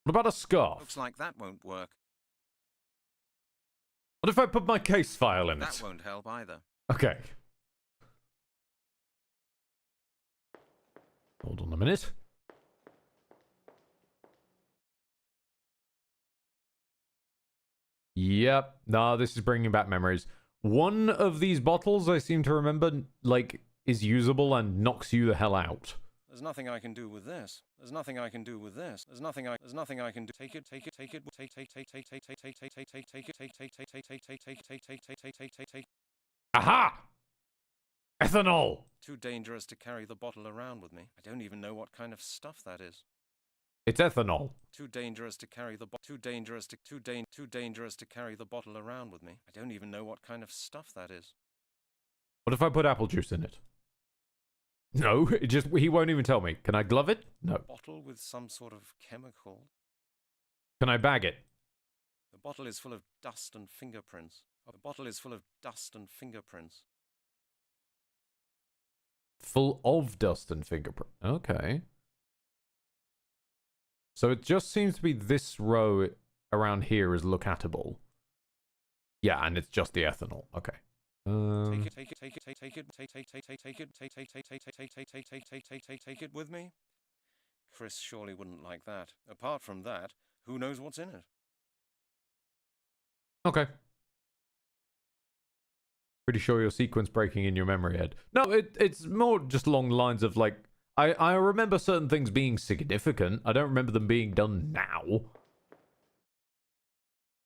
What about a scarf? Looks like that won't work. What if I put my case file in That it? won't help either. Okay. Hold on a minute. Yep. Nah, this is bringing back memories. One of these bottles, I seem to remember, like, is usable and knocks you the hell out. There's nothing I can do with this. There's nothing I can do with this. There's nothing I can do. Take it, take it, take it, take it, take it, take it, take it, take it, take it, take it, take it, take it, take it, take it. Aha! Ethanol! Too dangerous to carry the bottle around with me. I don't even know what kind of stuff that is. It's ethanol. Too dangerous to carry the too dangerous to carry the bottle around with me. I don't even know what kind of stuff that is. What if I put apple juice in it? No, he won't even tell me. Can I glove it? No. Bottle with some sort of chemical. Can I bag it? The bottle is full of dust and fingerprints. The bottle is full of dust and fingerprints. Full of dust and fingerprint. Okay. So it just seems to be this row around here is lookatable. Yeah, and it's just the ethanol. Okay. Take it, take it, take it, take it, take it, take it, take it, take it, take it, take it, take it, take it, take it with me. Chris surely wouldn't like that. Apart from that, who knows what's in it? Okay. Pretty sure you're sequence breaking in your memory, Ed. No, it's more just along the lines of like, I remember certain things being significant. I don't remember them being done now.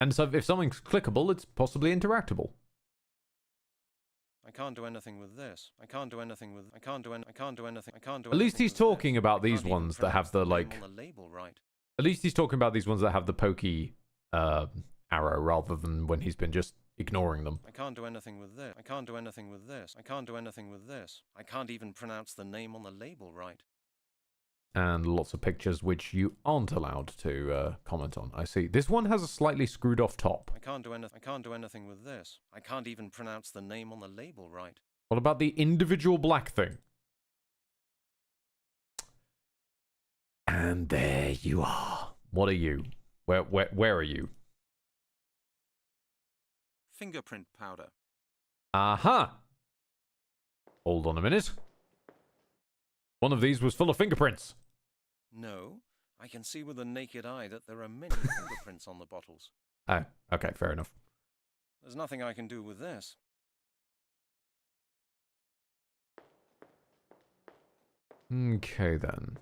And so if something's clickable, it's possibly interactable. I can't do anything with this. I can't do anything with. I can't do anything. At least he's talking about these ones that have the like. On the label, right. At least he's talking about these ones that have the pokey arrow rather than when he's been just ignoring them. I can't do anything with this. I can't do anything with this. I can't do anything with this. I can't even pronounce the name on the label right. And lots of pictures which you aren't allowed to comment on. I see. This one has a slightly screwed off top. I can't do anything. I can't do anything with this. I can't even pronounce the name on the label right. What about the individual black thing? And there you are. What are you? Where are you? Fingerprint powder. Aha! Hold on a minute. One of these was full of fingerprints. No, I can see with the naked eye that there are many fingerprints on the bottles. Oh, okay, fair enough. There's nothing I can do with this. Okay, then.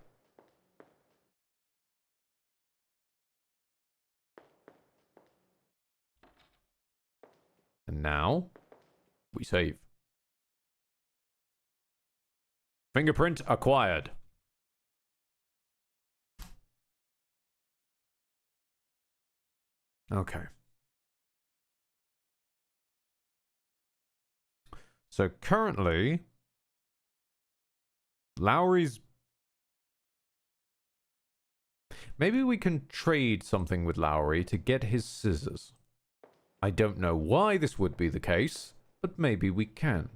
And now, we save. Fingerprint acquired. Okay. So currently, Lowry's... Maybe we can trade something with Lowry to get his scissors. I don't know why this would be the case, but maybe we can.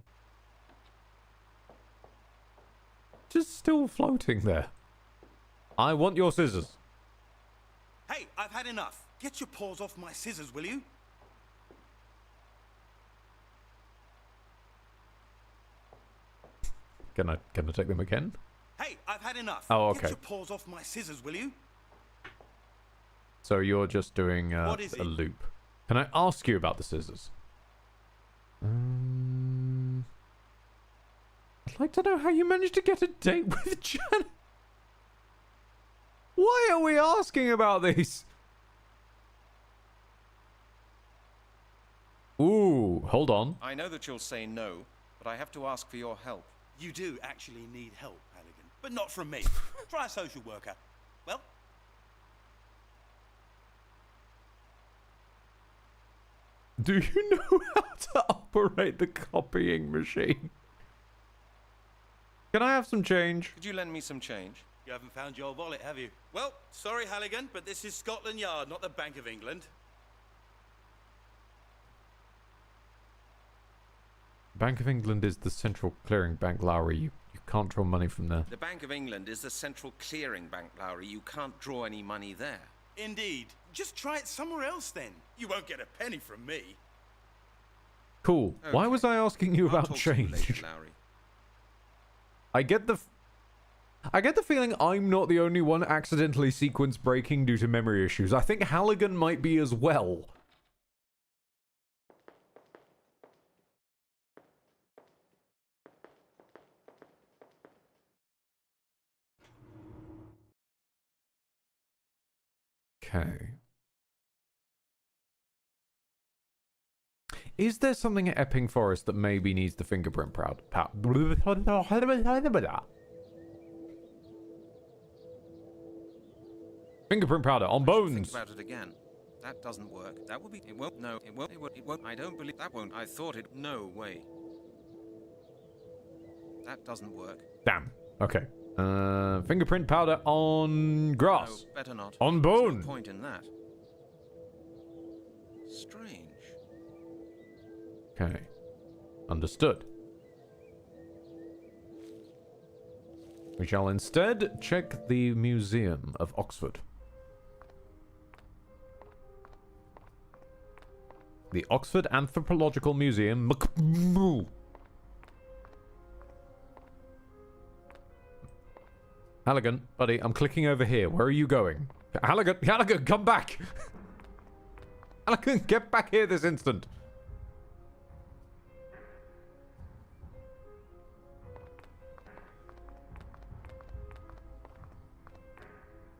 Just still floating there. I want your scissors. Hey, I've had enough. Get your paws off my scissors, will you? Can I take them again? Hey, I've had enough. Oh, okay. Get your paws off my scissors, will you? So you're just doing What is a it? loop. Can I ask you about the scissors? I'd like to know how you managed to get a date with Jan. Why are we asking about these? Ooh, hold on. I know that you'll say no, but I have to ask for your help. You do actually need help, Halligan. But not from me. Try a social worker. Well, Do you know how to operate the copying machine? Can I have some change? Could you lend me some change? you haven't found your wallet, have you? Well, sorry, Halligan, but this is Scotland Yard, not the Bank of England. Bank of England is the central clearing bank, Lowry. You can't draw money from there. The Bank of England is the central clearing bank, Lowry. You can't draw any money there. Indeed. Just try it somewhere else, then. You won't get a penny from me. Cool. Okay. Why was I asking you I'll about talk to you change? later, Lowry. I get the feeling I'm not the only one accidentally sequence breaking due to memory issues. I think Halligan might be as well. Okay. Is there something at Epping Forest that maybe needs the fingerprint fingerprint powder on bones? Think about it again. That doesn't work. That will be. It won't. No. It won't. It won't. I don't believe that won't. I thought it. No way. That doesn't work. Damn. Okay. Fingerprint powder on grass. No, better not. On There's bone. no point in that. Strange. Okay. Understood. We shall instead check the Museum of Oxford. The Oxford Anthropological Museum. Halligan, buddy, I'm clicking over here. Where are you going? Halligan, come back! Halligan, get back here this instant.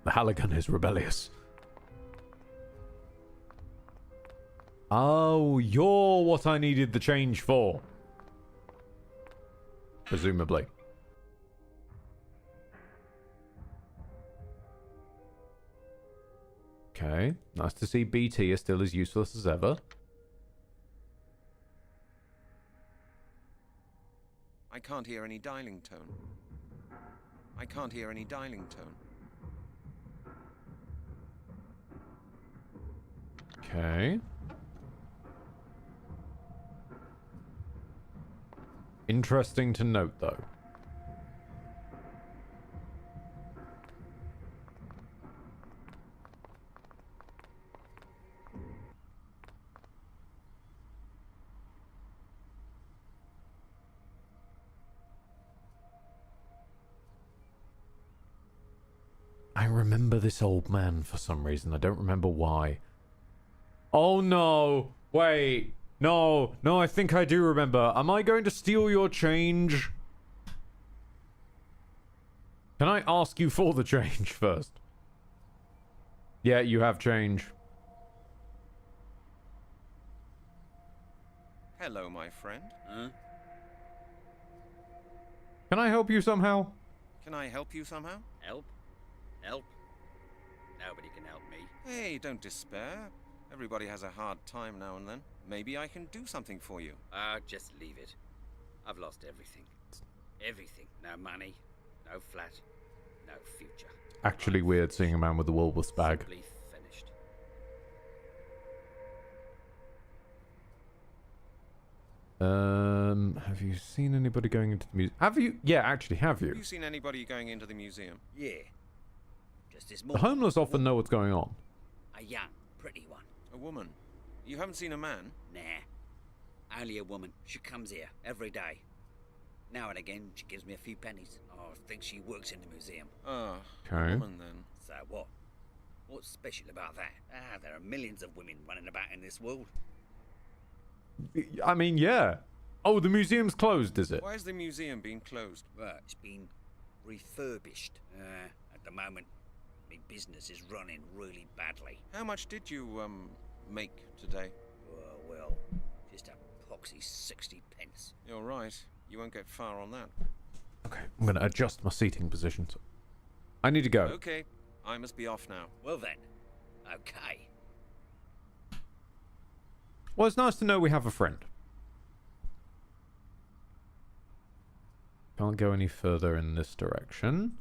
The Halligan is rebellious. Oh, you're what I needed the change for. presumably. Okay, nice to see BT is still as useless as ever. I can't hear any dialing tone. I can't hear any dialing tone. Okay. Interesting to note, though. I remember this old man for some reason. I don't remember why. Oh no! Wait. No, I think I do remember. Am I going to steal your change? Can I ask you for the change first? Yeah, you have change. Hello, my friend. Huh? Can I help you somehow? Can I help you somehow? Help? Help? Nobody can help me. Hey, don't despair. Everybody has a hard time now and then. Maybe I can do something for you. Just leave it. I've lost everything. Everything. No money, no flat, no future. Actually weird seeing a man with a Woolworths bag. Simply finished. Have you seen anybody going into the museum? Have you? Yeah, actually, have you? Have you seen anybody going into the museum? Yeah. Just this The morning. homeless often know what's going on. A young, pretty one. A woman. You haven't seen a man? Nah. Only a woman. She comes here every day. Now and again, she gives me a few pennies. Oh, I think she works in the museum. Ah, Okay. a woman then. So what? What's special about that? There are millions of women running about in this world. I mean, yeah. Oh, the museum's closed, is it? Why is the museum being closed? Well, it's been refurbished. At the moment, my business is running really badly. How much did you, make today? Well, just a poxy 60 pence. You're right. You won't get far on that. Okay, I'm going to adjust my seating positions. I need to go. Okay, I must be off now. Well then, okay. Well, it's nice to know we have a friend. Can't go any further in this direction.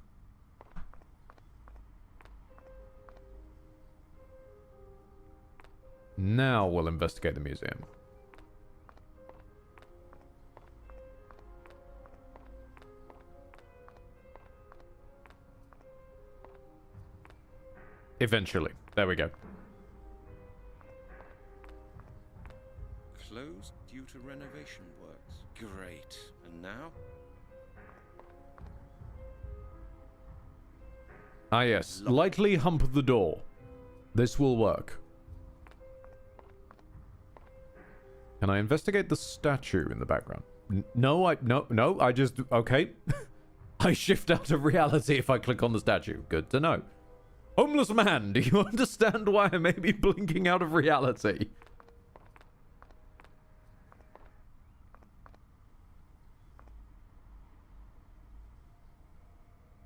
Now we'll investigate the museum. Eventually. There we go. Closed due to renovation works. Great. And now? Ah yes, lightly hump the door. This will work. Can I investigate the statue in the background? No, I just, okay. I shift out of reality if I click on the statue. Good to know. Homeless man, do you understand why I may be blinking out of reality?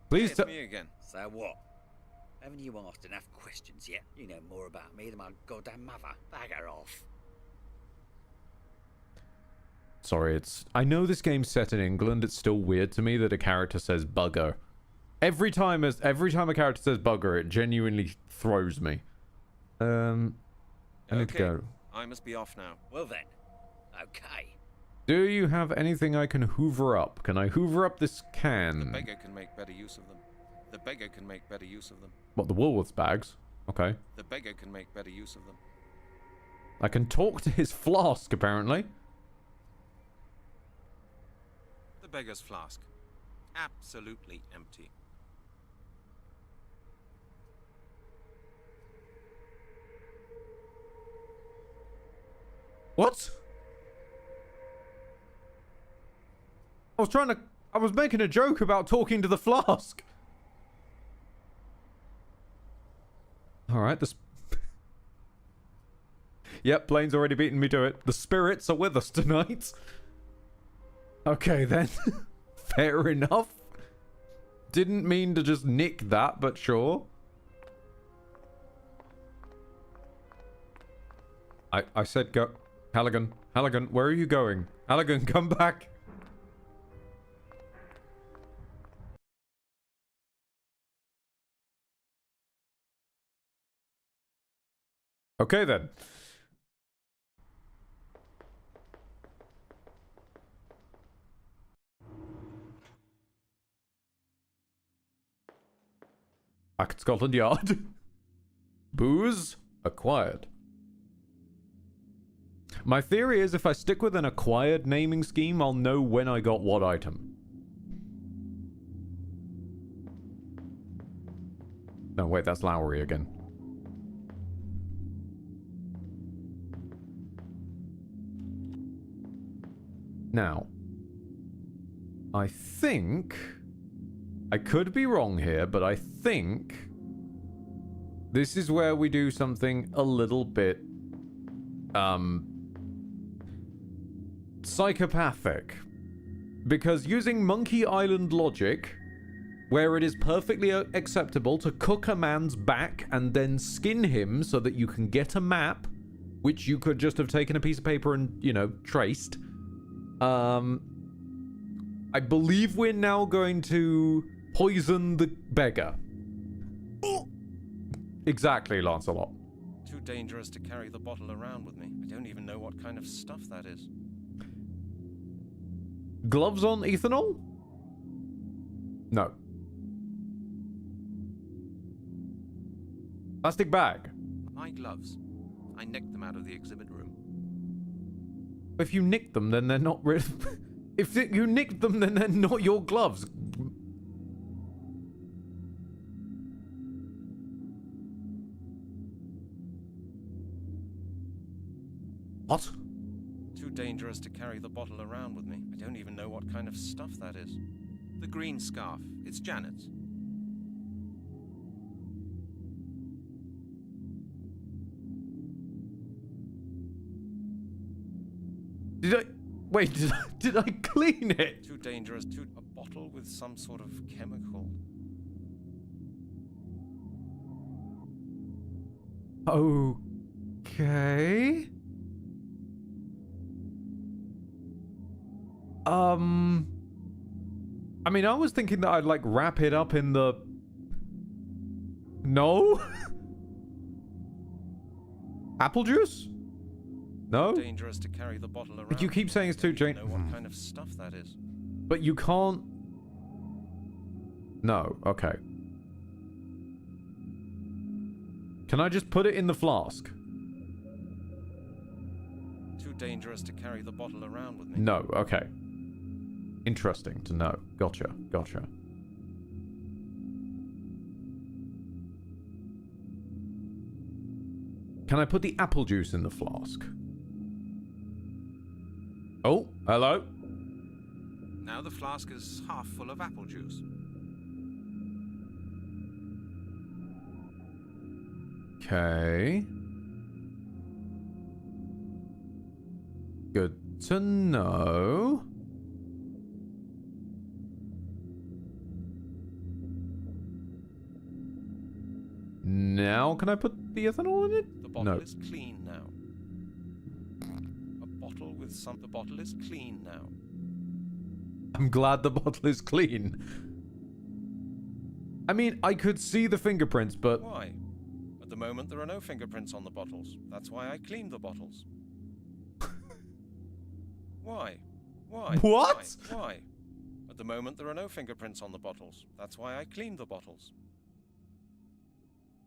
Please Hey, it's me again. So what? Haven't you asked enough questions yet? You know more about me than my goddamn mother. Bagger off. Sorry, I know this game's set in England. It's still weird to me that a character says bugger. Every time a character says bugger, it genuinely throws me. I need to go. I must be off now. Well then, okay. Do you have anything I can hoover up? Can I hoover up this can? The beggar can make better use of them. The beggar can make better use of them. What, the Woolworths bags? Okay. The beggar can make better use of them. I can talk to his flask, apparently. The beggar's flask. Absolutely empty. What? I was making a joke about talking to the flask. Alright, Yep, Blaine's already beaten me to it. The spirits are with us tonight. Okay, then. Fair enough. Didn't mean to just nick that, but sure. I said go. Halligan, Halligan, where are you going? Halligan, come back. Okay then. Back at Scotland Yard. Booze acquired. My theory is if I stick with an acquired naming scheme, I'll know when I got what item. No, wait, that's Lowry again. Now, I think... I could be wrong here, but I think... this is where we do something a little bit... psychopathic. Because using Monkey Island logic, where it is perfectly acceptable to cook a man's back and then skin him so that you can get a map, which you could just have taken a piece of paper and, you know, traced. I believe we're now going to poison the beggar. Exactly, Lancelot. Too dangerous to carry the bottle around with me. I don't even know what kind of stuff that is. Gloves on ethanol? No. Plastic bag. My gloves. I nicked them out of the exhibit room. If you nicked them, then they're not really... if you nicked them, then they're not your gloves. What? Too dangerous to carry the bottle around with me. I don't even know what kind of stuff that is. The green scarf. It's Janet's. Did I... wait, did I clean it? Too dangerous to... a bottle with some sort of chemical. Okay... I mean, I was thinking that I'd, like, wrap it up in the... No? Apple juice? No? Dangerous to carry the bottle around. You keep saying it's too dangerous. Know what kind of stuff that is. But you can't... No, okay. Can I just put it in the flask? Too dangerous to carry the bottle around with me. No, okay. Interesting to know. Gotcha, gotcha. Can I put the apple juice in the flask? Oh, hello. Now the flask is half full of apple juice. Okay. Good to know. Now, can I put the ethanol in it? The bottle is clean now. A bottle with some... The bottle is clean now. I'm glad the bottle is clean. I mean, I could see the fingerprints, but... Why? At the moment, there are no fingerprints on the bottles. That's why I cleaned the bottles. Why? Why? What? Why? At the moment, there are no fingerprints on the bottles. That's why I cleaned the bottles.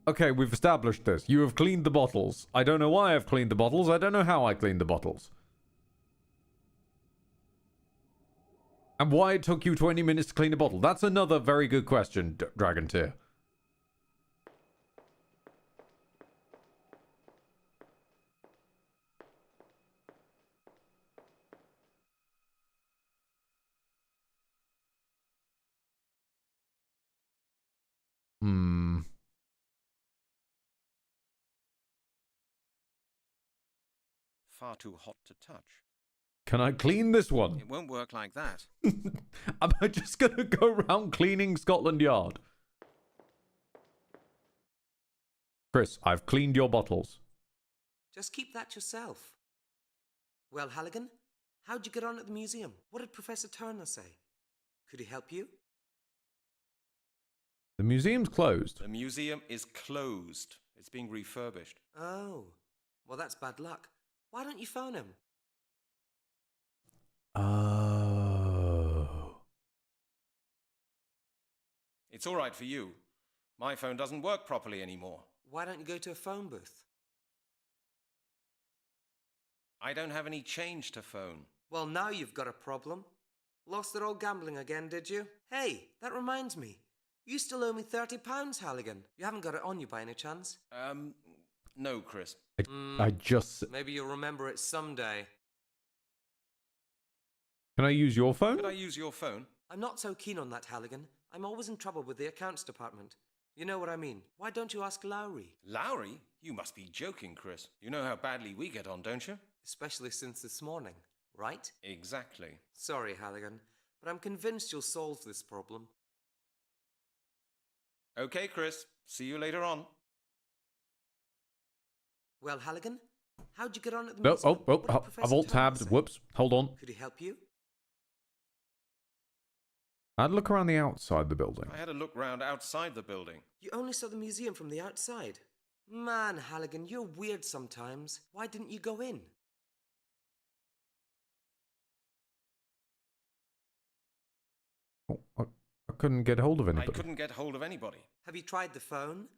Okay, we've established this. You have cleaned the bottles. I don't know why I've cleaned the bottles. I don't know how I cleaned the bottles. And why it took you 20 minutes to clean a bottle. That's another very good question, Dragon Tier. Far too hot to touch. Can I clean this one? It won't work like that. Am I just gonna go around cleaning Scotland Yard? Chris, I've cleaned your bottles. Just keep that yourself. Well, Halligan, how'd you get on at the museum? What did Professor Turner say? Could he help you? The museum's closed. The museum is closed. It's being refurbished. Oh, well, that's bad luck. Why don't you phone him? Oh. It's all right for you. My phone doesn't work properly anymore. Why don't you go to a phone booth? I don't have any change to phone. Well, now you've got a problem. Lost it all gambling again, did you? Hey, that reminds me. You still owe me £30, Halligan. You haven't got it on you by any chance? No, Chris. I just... Maybe you'll remember it someday. Can I use your phone? Could I use your phone? I'm not so keen on that, Halligan. I'm always in trouble with the accounts department. You know what I mean. Why don't you ask Lowry? Lowry? You must be joking, Chris. You know how badly we get on, don't you? Especially since this morning, right? Exactly. Sorry, Halligan, but I'm convinced you'll solve this problem. Okay, Chris. See you later on. Well, Halligan, how'd you get on at the No, museum? What did I've Professor alt-tabbed. Turner say? Whoops. Hold on. Could he help you? I'd look around the outside the building. I had a look round outside the building. You only saw the museum from the outside. Man, Halligan, you're weird sometimes. Why didn't you go in? Oh, I couldn't get hold of anybody. I couldn't get hold of anybody. Have you tried the phone?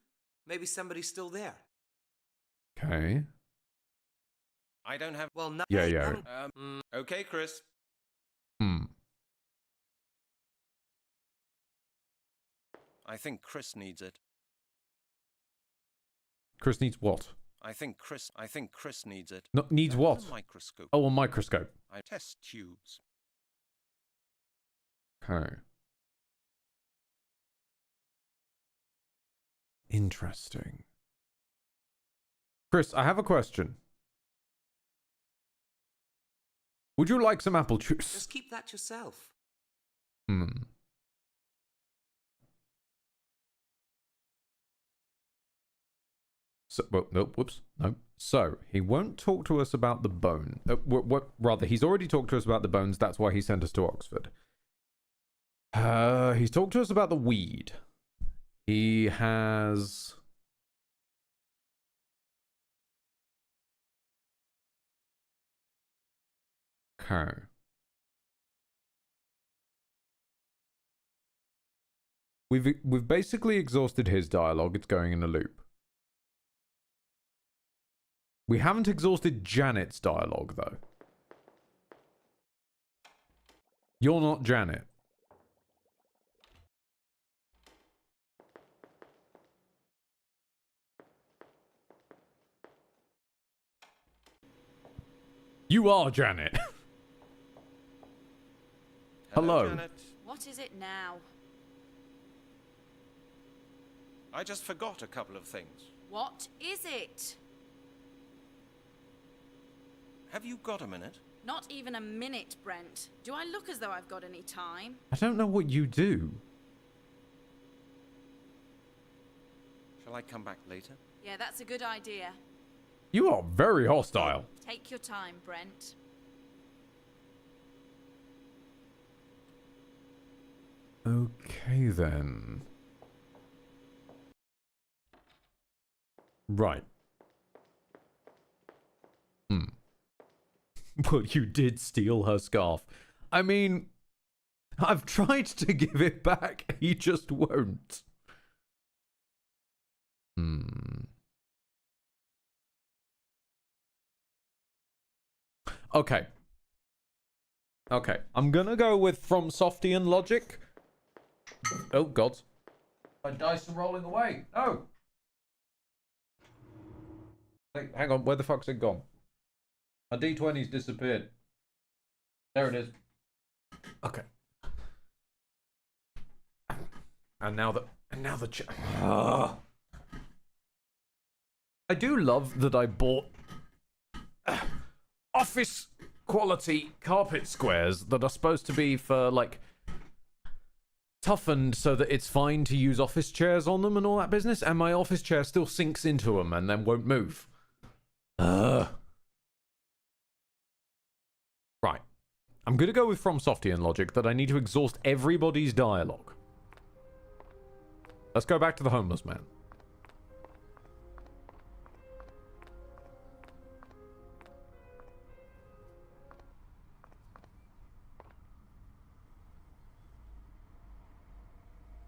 Maybe somebody's still there. Okay. I don't have... Well, no. Yeah. Okay, Chris. I think Chris needs it. Chris needs what? I think Chris needs it. No, needs what? A microscope. Oh, a microscope. I test tubes. Okay. Interesting. Chris, I have a question. Would you like some apple juice? Just keep that yourself. So, well, no, whoops, no. So, he won't talk to us about the bone. Rather, he's already talked to us about the bones. That's why he sent us to Oxford. He's talked to us about the weed. He has... Okay. We've basically exhausted his dialogue. It's going in a loop. We haven't exhausted Janet's dialogue, though. You're not Janet. You are Janet. Hello. Janet. What is it now? I just forgot a couple of things. What is it? Have you got a minute? Not even a minute, Brent. Do I look as though I've got any time? I don't know what you do. Shall I come back later? Yeah, that's a good idea. You are very hostile. Take your time, Brent. Okay, then. Right. Well, you did steal her scarf. I mean, I've tried to give it back. He just won't. Okay. Okay. I'm gonna go with from Softian logic. Oh, God. My dice are rolling away. No. Wait, hang on. Where the fuck's it gone? My D20's disappeared. There it is. Okay. And now the I do love that I bought office quality carpet squares that are supposed to be for, like, toughened so that it's fine to use office chairs on them and all that business, and my office chair still sinks into them and then won't move. Right. I'm going to go with FromSoftian logic that I need to exhaust everybody's dialogue. Let's go back to the homeless man.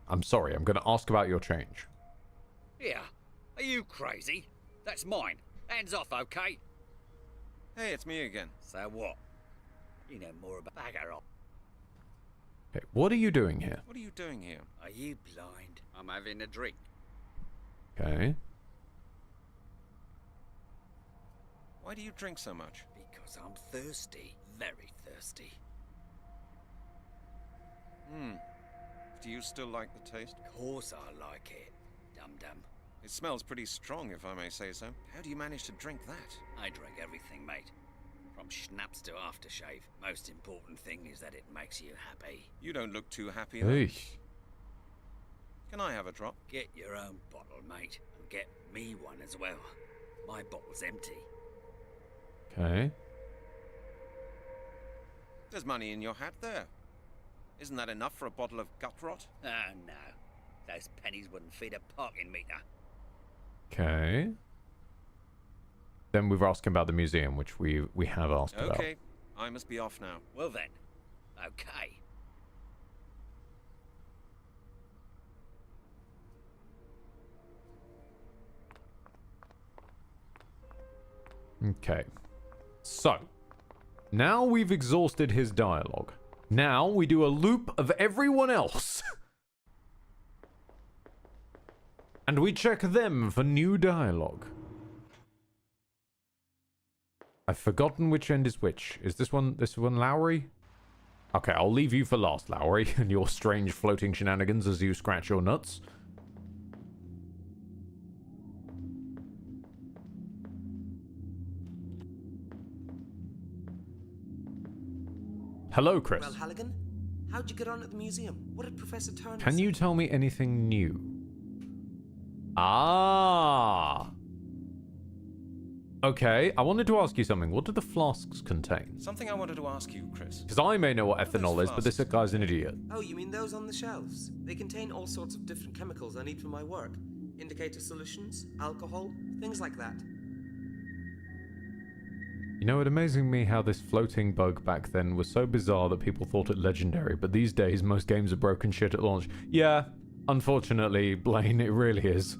I'm sorry, I'm going to ask about your change. Yeah, are you crazy? That's mine. Hands off, okay? Hey, it's me again. So what? You know more about bagger off. Okay, what are you doing here? What are you doing here? Are you blind? I'm having a drink. Okay. Why do you drink so much? Because I'm thirsty. Very thirsty. Do you still like the taste? Of course I like it. Dum-dum. It smells pretty strong, if I may say so. How do you manage to drink that? I drink everything, mate. From schnapps to aftershave. Most important thing is that it makes you happy. You don't look too happy, though. Hey. Can I have a drop? Get your own bottle, mate. And get me one as well. My bottle's empty. Okay. There's money in your hat there. Isn't that enough for a bottle of gut rot? Ah, no. Those pennies wouldn't feed a parking meter. Okay. Then we've asked him about the museum, which we have asked about. Okay, I must be off now. Well then, okay. Okay. So, now we've exhausted his dialogue. Now we do a loop of everyone else. And we check them for new dialogue. I've forgotten which end is which. Is this one Lowry? Okay, I'll leave you for last, Lowry, and your strange floating shenanigans as you scratch your nuts. Hello, Chris. Well, Halligan, how'd you get on at the museum? What did Professor Turner Can say? you tell me anything new? Ah. Okay, I wanted to ask you something. What do the flasks contain? Something I wanted to ask you, Chris. Because I may know what ethanol is, but this guy's an idiot. Oh, you mean those on the shelves? They contain all sorts of different chemicals I need for my work. Indicator solutions, alcohol, things like that. You know, it amazing me how this floating bug back then was so bizarre that people thought it legendary, but these days most games are broken shit at launch. Yeah, unfortunately, Blaine, it really is.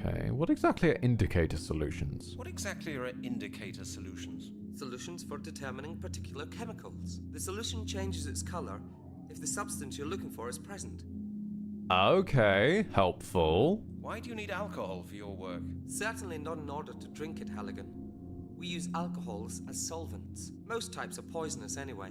Okay, what exactly are indicator solutions? What exactly are indicator solutions? Solutions for determining particular chemicals. The solution changes its color if the substance you're looking for is present. Okay, helpful. Why do you need alcohol for your work? Certainly not in order to drink it, Halligan. We use alcohols as solvents. Most types are poisonous anyway.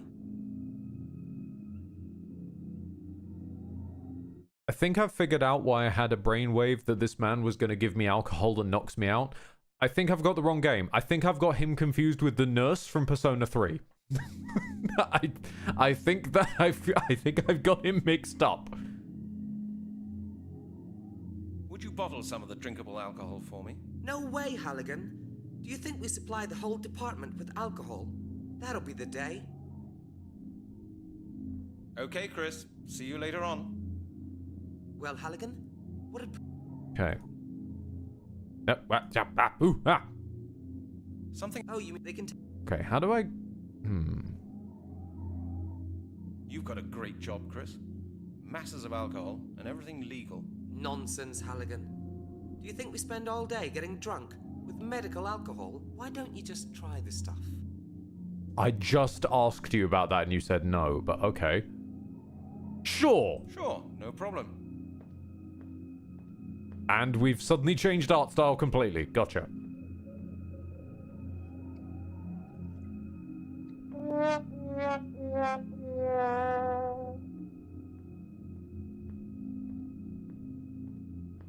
I think I've figured out why I had a brainwave that this man was going to give me alcohol that knocks me out. I think I've got the wrong game. I think I've got him confused with the nurse from Persona 3. I think I've got him mixed up. Would you bottle some of the drinkable alcohol for me? No way, Halligan. Do you think we supply the whole department with alcohol? That'll be the day. Okay, Chris. See you later on. Well, Halligan, what did... Okay. Something... Oh, you mean they can... Okay, how do I... You've got a great job, Chris. Masses of alcohol and everything legal. Nonsense, Halligan. Do you think we spend all day getting drunk with medical alcohol? Why don't you just try this stuff? I just asked you about that and you said no, but okay. Sure. Sure, no problem. And we've suddenly changed art style completely. Gotcha.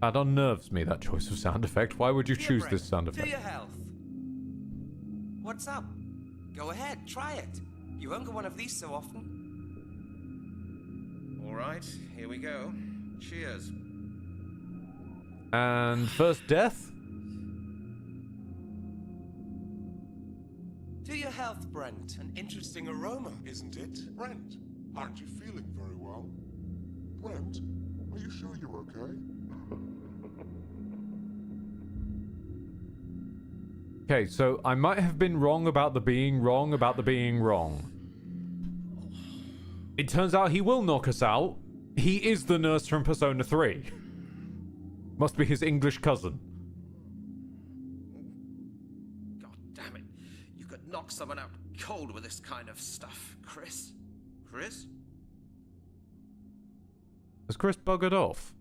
That unnerves me, that choice of sound effect. Why would you Here, choose Brent, this sound to effect? your health. What's up? Go ahead, try it. You won't get one of these so often. All right, here we go. Cheers. And first death? To your health, Brent. An interesting aroma, isn't it? Brent, aren't you feeling very well? Brent, are you sure you're okay? Okay, so I might have been wrong about the being wrong about the being wrong. It turns out he will knock us out. He is the nurse from Persona 3. Must be his English cousin. God damn it. You could knock someone out cold with this kind of stuff, Chris. Chris? Has Chris buggered off?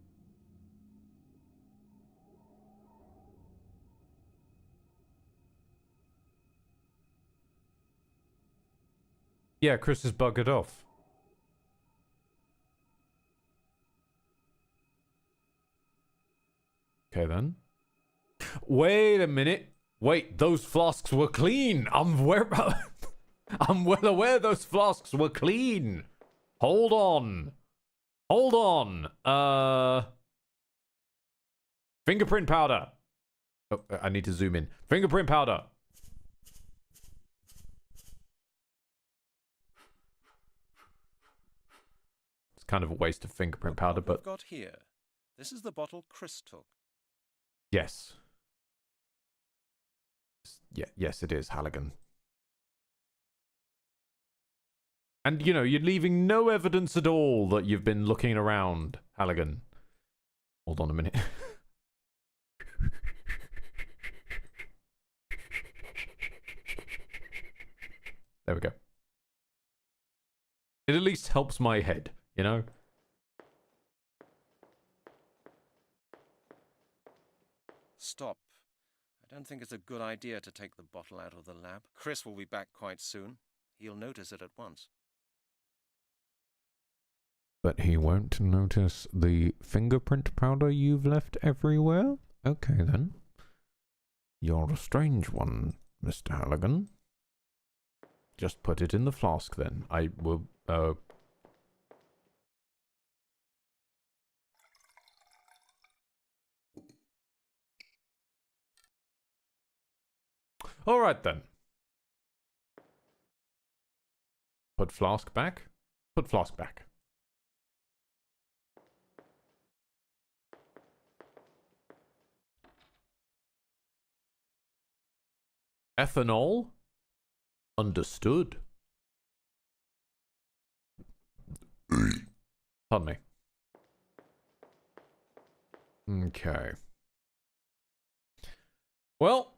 Yeah, Chris has buggered off. Okay then. Wait a minute. Wait, those flasks were clean. I'm well aware those flasks were clean. Hold on. Hold on. Fingerprint powder. Oh, I need to zoom in. Fingerprint powder. It's kind of a waste of fingerprint powder, but We've got here. This is the bottle Chris took. yes. Yeah, yes, it is, Halligan. And, you know, you're leaving no evidence at all that you've been looking around, Halligan. Hold on a minute. There we go. It at least helps my head, you know? Stop. I don't think it's a good idea to take the bottle out of the lab. Chris will be back quite soon. He'll notice it at once. But he won't notice the fingerprint powder you've left everywhere? Okay, then. You're a strange one, Mr. Halligan. Just put it in the flask, then. I will, Alright, then. Put flask back. Put flask back. Ethanol? Understood. Pardon me. Okay. Well,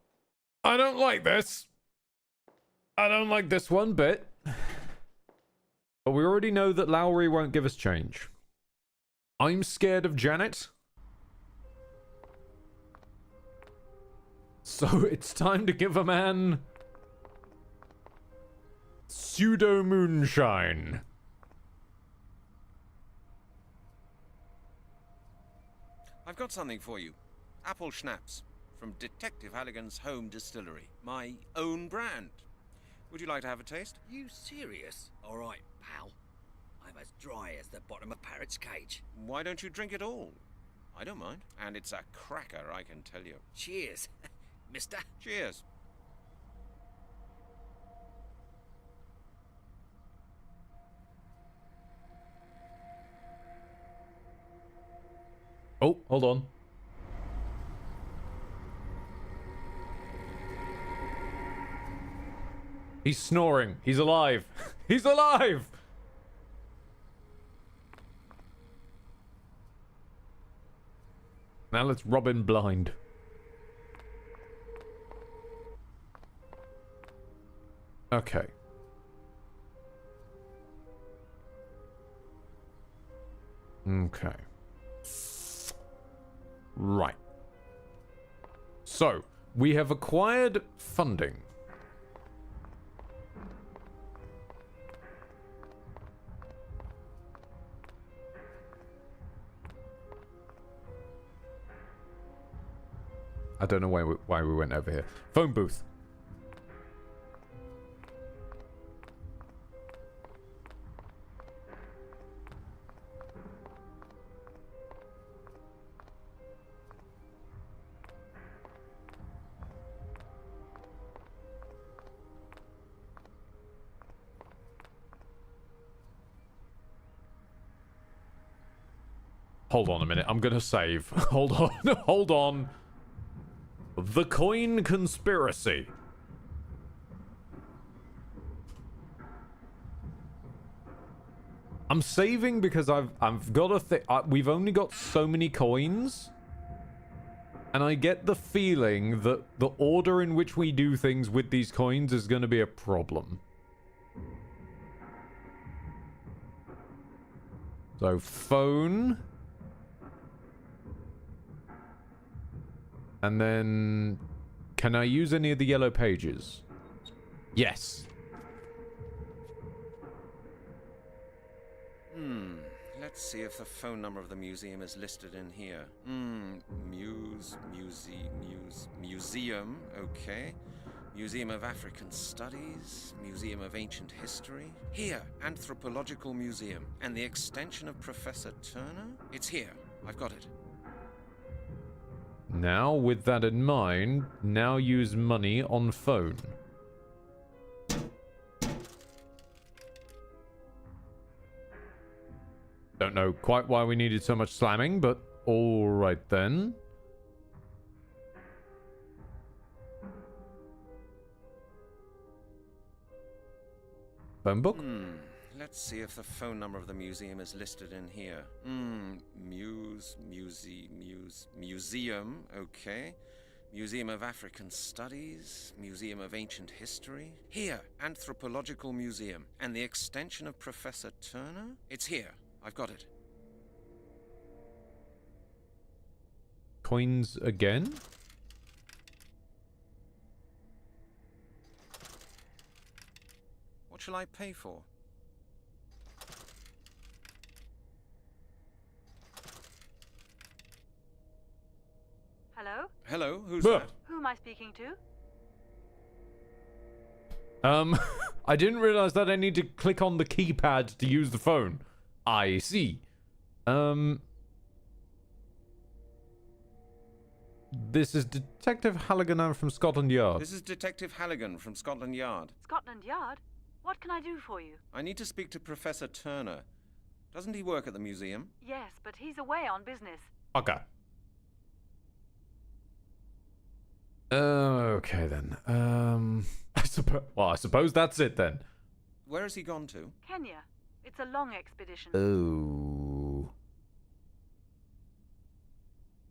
I don't like this. I don't like this one bit. But we already know that Lowry won't give us change. I'm scared of Janet. So it's time to give a man pseudo moonshine. I've got something for you. Apple schnapps from Detective Halligan's home distillery. My own brand. Would you like to have a taste? You serious? All right, pal. I'm as dry as the bottom of Parrot's cage. Why don't you drink it all? I don't mind. And it's a cracker, I can tell you. Cheers, mister. Cheers. Oh, hold on. He's snoring. He's alive. He's alive! Now let's rob him blind. Okay. Okay. Right. So, we have acquired funding. I don't know why we went over here. Phone booth. Hold on a minute. I'm gonna save. Hold on. Hold on. The coin conspiracy. I'm saving because I've got a thing. We've only got so many coins, and I get the feeling that the order in which we do things with these coins is going to be a problem. So phone. And then, can I use any of the yellow pages? Yes. Let's see if the phone number of the museum is listed in here. Museum, okay. Museum of African Studies, Museum of Ancient History. Here, Anthropological Museum. And the extension of Professor Turner? It's here. I've got it. Now, with that in mind, now use money on phone. Don't know quite why we needed so much slamming, but alright then. Phone book? Let's see if the phone number of the museum is listed in here. Museum, okay. Museum of African Studies, Museum of Ancient History. Here, Anthropological Museum. And the extension of Professor Turner? It's here. I've got it. Coins again? What shall I pay for? Hello? Hello, who's that? Who am I speaking to? I didn't realize that I need to click on the keypad to use the phone. I see. This is Detective Halligan from Scotland Yard. This is Detective Halligan from Scotland Yard. Scotland Yard? What can I do for you? I need to speak to Professor Turner. Doesn't he work at the museum? Yes, but he's away on business. Okay. Okay then. I suppose that's it then. Where has he gone to? Kenya. It's a long expedition.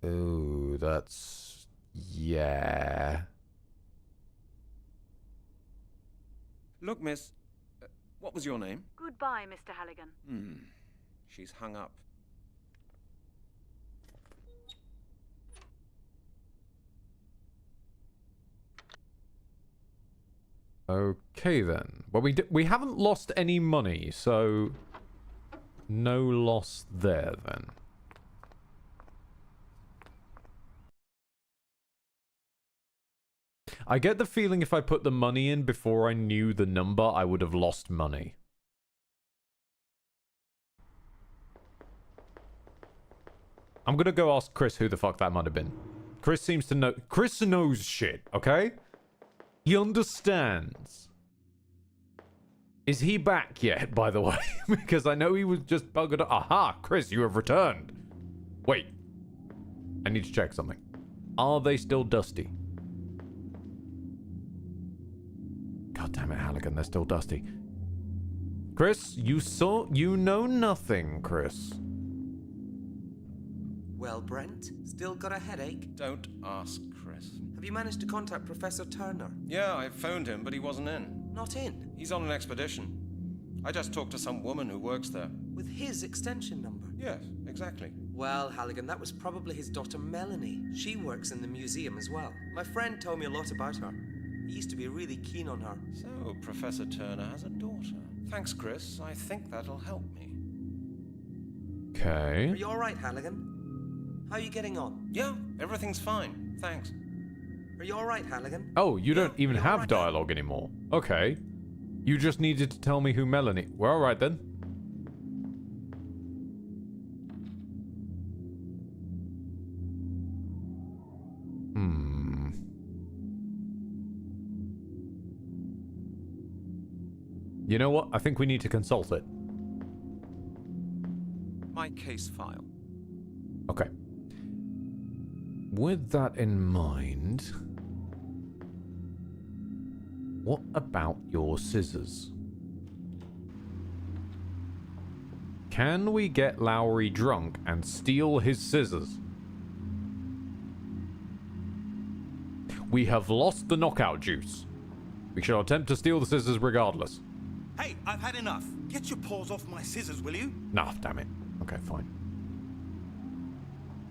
Oh, that's... yeah. Look, miss, what was your name? Goodbye, Mr. Halligan. She's hung up. Okay then. Well, we haven't lost any money, so no loss there then. I get the feeling if I put the money in before I knew the number, I would have lost money. I'm gonna go ask Chris who the fuck that might have been. Chris seems to know. Chris knows shit, okay? He understands. Is he back yet, by the way? Because I know he was just buggered up. Aha, Chris, you have returned. Wait. I need to check something. Are they still dusty? God damn it, Halligan, they're still dusty. Chris, you know nothing, Chris. Well, Brent, still got a headache? Don't ask, Chris. Have you managed to contact Professor Turner? Yeah, I phoned him, but he wasn't in. Not in? He's on an expedition. I just talked to some woman who works there. With his extension number? Yes, exactly. Well, Halligan, that was probably his daughter Melanie. She works in the museum as well. My friend told me a lot about her. He used to be really keen on her. So, Professor Turner has a daughter. Thanks, Chris. I think that'll help me. Okay. Are you alright, Halligan? How are you getting on? Yeah, everything's fine. Thanks. Are you alright, Halligan? Oh, you don't even you're have right. dialogue anymore. Okay. You just needed to tell me who Melanie... Well, alright then. You know what? I think we need to consult it. My case file. Okay. With that in mind, what about your scissors? Can we get Lowry drunk and steal his scissors? We have lost the knockout juice. We shall attempt to steal the scissors regardless. Hey, I've had enough. Get your paws off my scissors, will you? Nah, damn it. Okay, fine.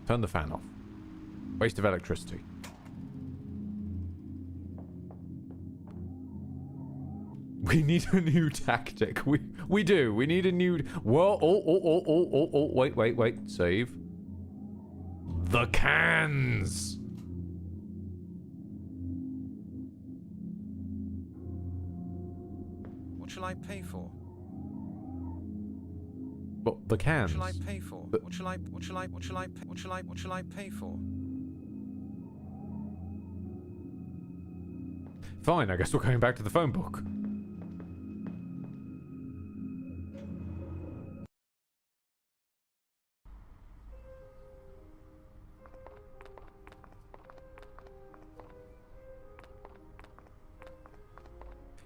Turn the fan off. Waste of electricity. We need a new tactic. We do. We need a new... Whoa, oh, wait. Save. The cans! What shall I pay for? But the cans. What shall I pay for? What shall I pay for? Fine, I guess we're going back to the phone book.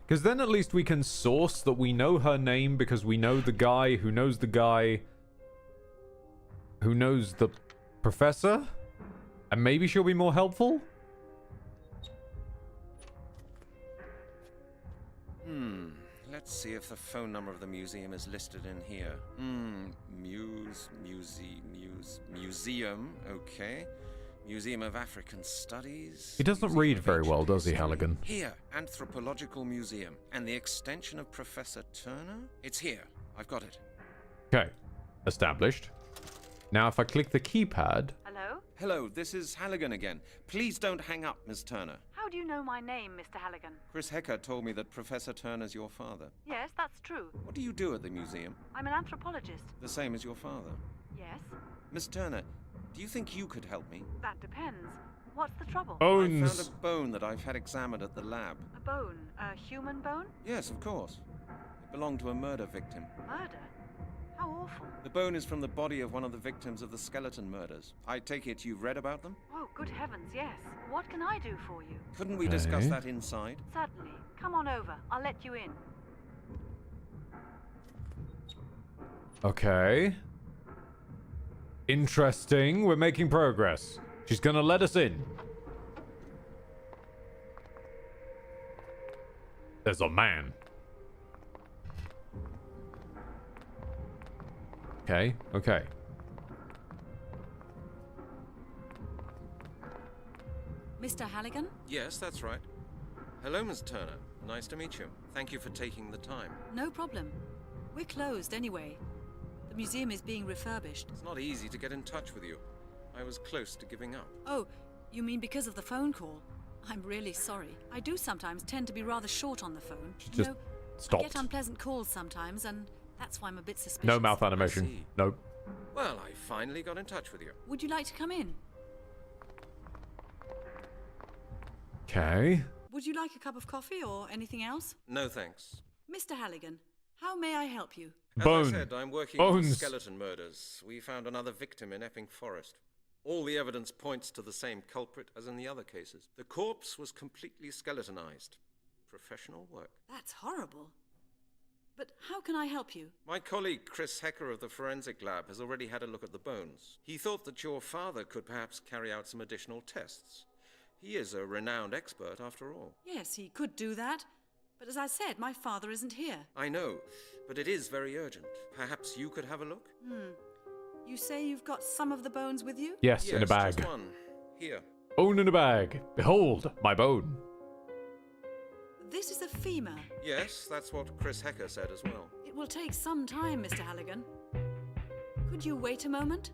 Because then at least we can source that we know her name because we know the guy who knows the guy who knows the professor? And maybe she'll be more helpful? Let's see if the phone number of the museum is listed in here. Museum, okay. Museum of African Studies. He doesn't read very well, does he, Halligan? Here, Anthropological Museum. And the extension of Professor Turner? It's here. I've got it. Okay. Established. Now if I click the keypad... Hello? Hello, this is Halligan again. Please don't hang up, Miss Turner. How do you know my name, Mr. Halligan? Chris Hecker told me that Professor Turner's your father. Yes, that's true. What do you do at the museum? I'm an anthropologist. The same as your father. Yes? Miss Turner, do you think you could help me? That depends. What's the trouble? I found a bone that I've had examined at the lab. A bone? A human bone? Yes, of course. It belonged to a murder victim. Murder? How awful. The bone is from the body of one of the victims of the skeleton murders. I take it you've read about them? Oh, good heavens, yes. What can I do for you? Couldn't we discuss that inside? Certainly. Come on over. I'll let you in. Okay. Interesting. We're making progress. She's gonna let us in. There's a man. Okay, okay. Mr. Halligan? Yes, that's right. Hello, Miss Turner. Nice to meet you. Thank you for taking the time. No problem. We're closed anyway. The museum is being refurbished. It's not easy to get in touch with you. I was close to giving up. Oh, you mean because of the phone call? I'm really sorry. I do sometimes tend to be rather short on the phone. Just stopped. I get unpleasant calls sometimes, and that's why I'm a bit suspicious. No mouth animation. Nope. Well, I finally got in touch with you. Would you like to come in? Okay. Would you like a cup of coffee or anything else? No, thanks. Mr. Halligan, how may I help you? As I said, I'm working on the skeleton murders. We found another victim in Epping Forest. All the evidence points to the same culprit as in the other cases. The corpse was completely skeletonized. Professional work. That's horrible. But how can I help you? My colleague Chris Hecker of the forensic lab has already had a look at the bones. He thought that your father could perhaps carry out some additional tests. He is a renowned expert after all. Yes, he could do that. But as I said, my father isn't here. I know, but it is very urgent. Perhaps you could have a look? You say you've got some of the bones with you? Yes, in a bag. Just one. Here. Bone in a bag. Behold, my bone. This is a femur. Yes, that's what Chris Hecker said as well. It will take some time, Mr. Halligan. Could you wait a moment?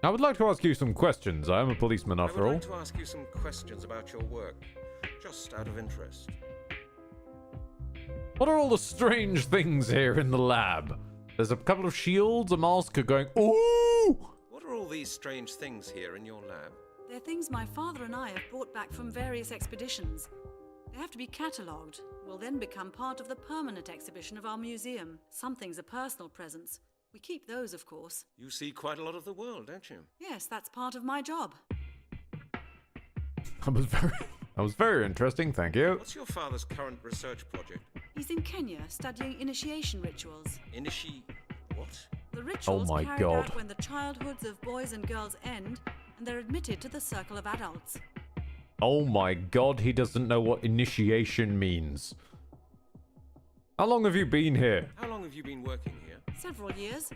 I would like to ask you some questions. I am a policeman after all. I would like to ask you some questions about your work, just out of interest. What are all the strange things here in the lab? There's a couple of shields, a mask, going, ooh! What are all these strange things here in your lab? They're things my father and I have brought back from various expeditions. They have to be catalogued, will then become part of the permanent exhibition of our museum. Some things are personal presents. We keep those, of course. You see quite a lot of the world, don't you? Yes, that's part of my job. That was very interesting, thank you. What's your father's current research project? He's in Kenya studying initiation rituals. What? The rituals my carried God. out when the childhoods of boys and girls end, and they're admitted to the circle of adults. Oh my god, he doesn't know what initiation means. How long have you been here? How long have you been working here? Several years.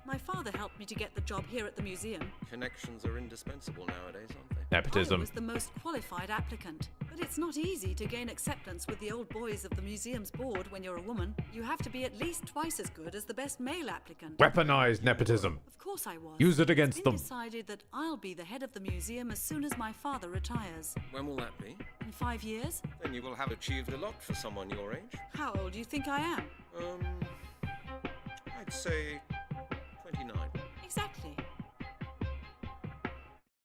My father helped me to get the job here at the museum. Connections are indispensable nowadays, aren't they? Nepotism. I was the most qualified applicant. But it's not easy to gain acceptance with the old boys of the museum's board when you're a woman. You have to be at least twice as good as the best male applicant. Weaponized nepotism. Of course I was. Use it against It's them. been decided that I'll be the head of the museum as soon as my father retires. When will that be? In 5 years? Then you will have achieved a lot for someone your age. How old do you think I am? I'd say 29. Exactly.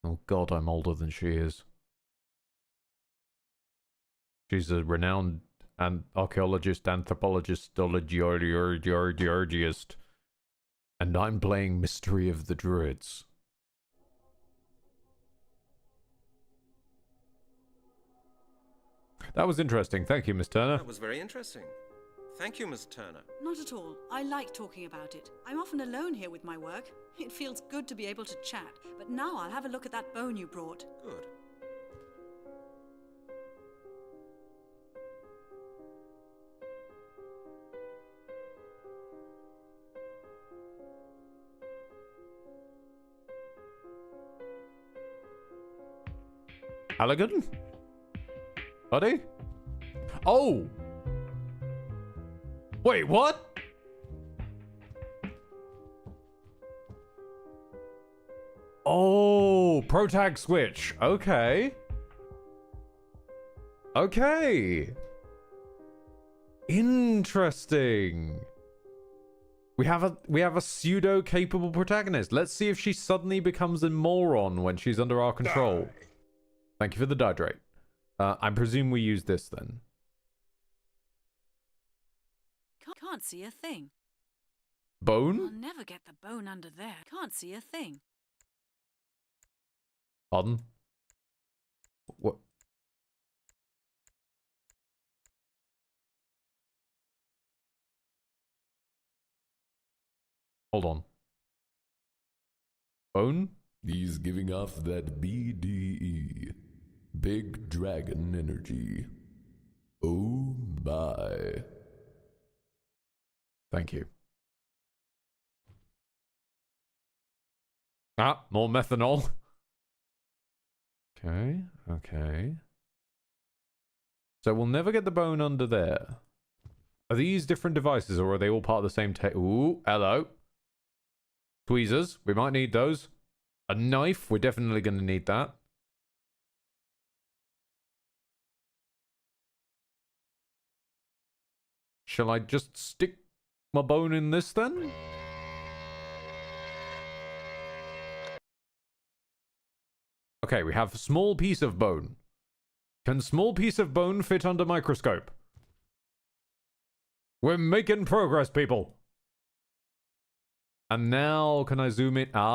Oh god, I'm older than she is. She's a renowned archaeologist, anthropologist, geologist, and I'm playing Mystery of the Druids. That was interesting. Thank you, Miss Turner. That was very interesting. Thank you, Miss Turner. Not at all. I like talking about it. I'm often alone here with my work. It feels good to be able to chat. But now I'll have a look at that bone you brought. Good. Halligan? Buddy? Oh! Wait, what? Oh, protag switch. Okay. Okay. Interesting. We have a pseudo capable protagonist. Let's see if she suddenly becomes a moron when she's under our control. Die. Thank you for the dihydrate. I presume we use this then. Can't see a thing. Bone? I'll never get the bone under there. Can't see a thing. Pardon? What? Hold on. Bone? He's giving off that BDE. Big Dragon Energy. Oh my. Thank you. Ah, more methanol. Okay, okay. So we'll never get the bone under there. Are these different devices or are they all part of the same Ooh, hello. Tweezers, we might need those. A knife, we're definitely going to need that. Shall I just stick my bone in this then? Okay, we have a small piece of bone. Can small piece of bone fit under microscope? We're making progress, people. And now, can I zoom in? Oh.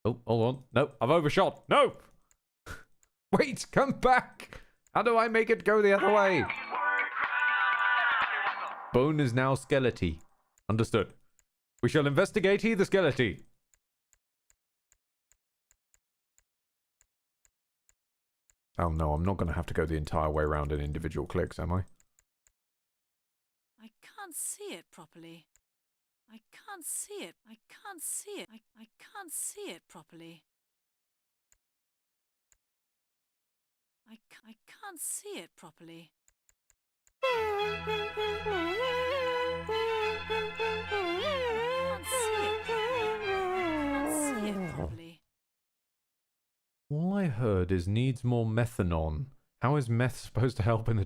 Oh, hold on. No, I've overshot. No! Wait, come back! How do I make it go the other way? Bone is now skelety. Understood. We shall investigate the skelety. Oh no, I'm not going to have to go the entire way around in individual clicks, am I? I can't see it properly. I can't see it. I can't see it. I can't see it properly. I can't see it properly. heard is needs more methanol. How is meth supposed to help in a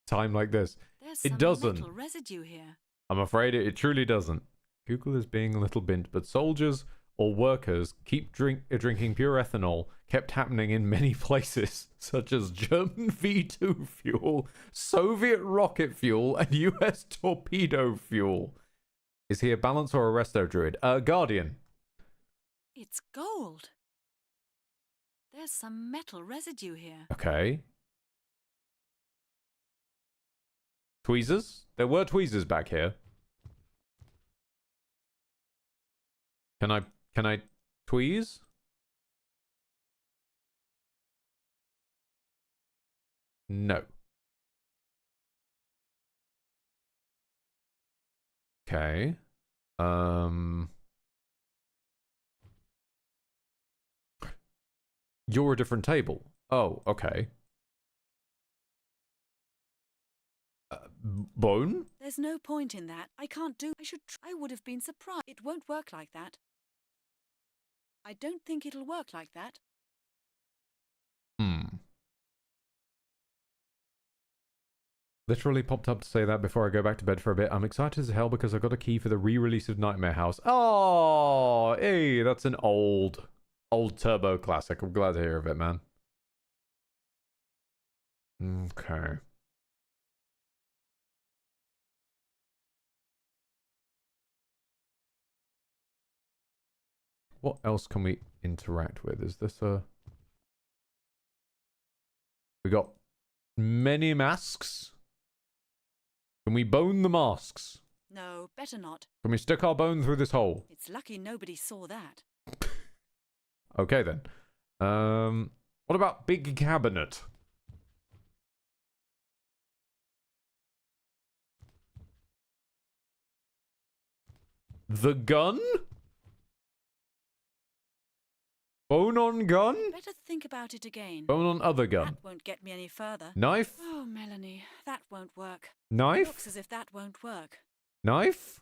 time like this? There's It some doesn't. metal residue here. I'm afraid it truly doesn't. Google is being a little bint, but soldiers or workers keep drinking pure ethanol kept happening in many places, such as German V2 fuel, Soviet rocket fuel, and US torpedo fuel. Is he a balance or a resto druid? Guardian. It's gold. There's some metal residue here. Okay. Tweezers? There were tweezers back here. Can I tweeze? No. Okay. You're a different table. Oh, okay. Bone? There's no point in that. I can't do... I would have been surprised. It won't work like that. I don't think it'll work like that. Literally popped up to say that before I go back to bed for a bit. I'm excited as hell because I got a key for the re-release of Nightmare House. Oh, hey, that's an old turbo classic. I'm glad to hear of it, man. Okay. What else can we interact with? Is this a... We got many masks. Can we bone the masks? No, better not. Can we stick our bone through this hole? It's lucky nobody saw that. Okay then. What about big cabinet? The gun? Bone on gun? Better think about it again. Bone on other gun. That won't get me any further. Knife? Oh, Melanie, that won't work. Knife? Looks as if that won't work. Knife?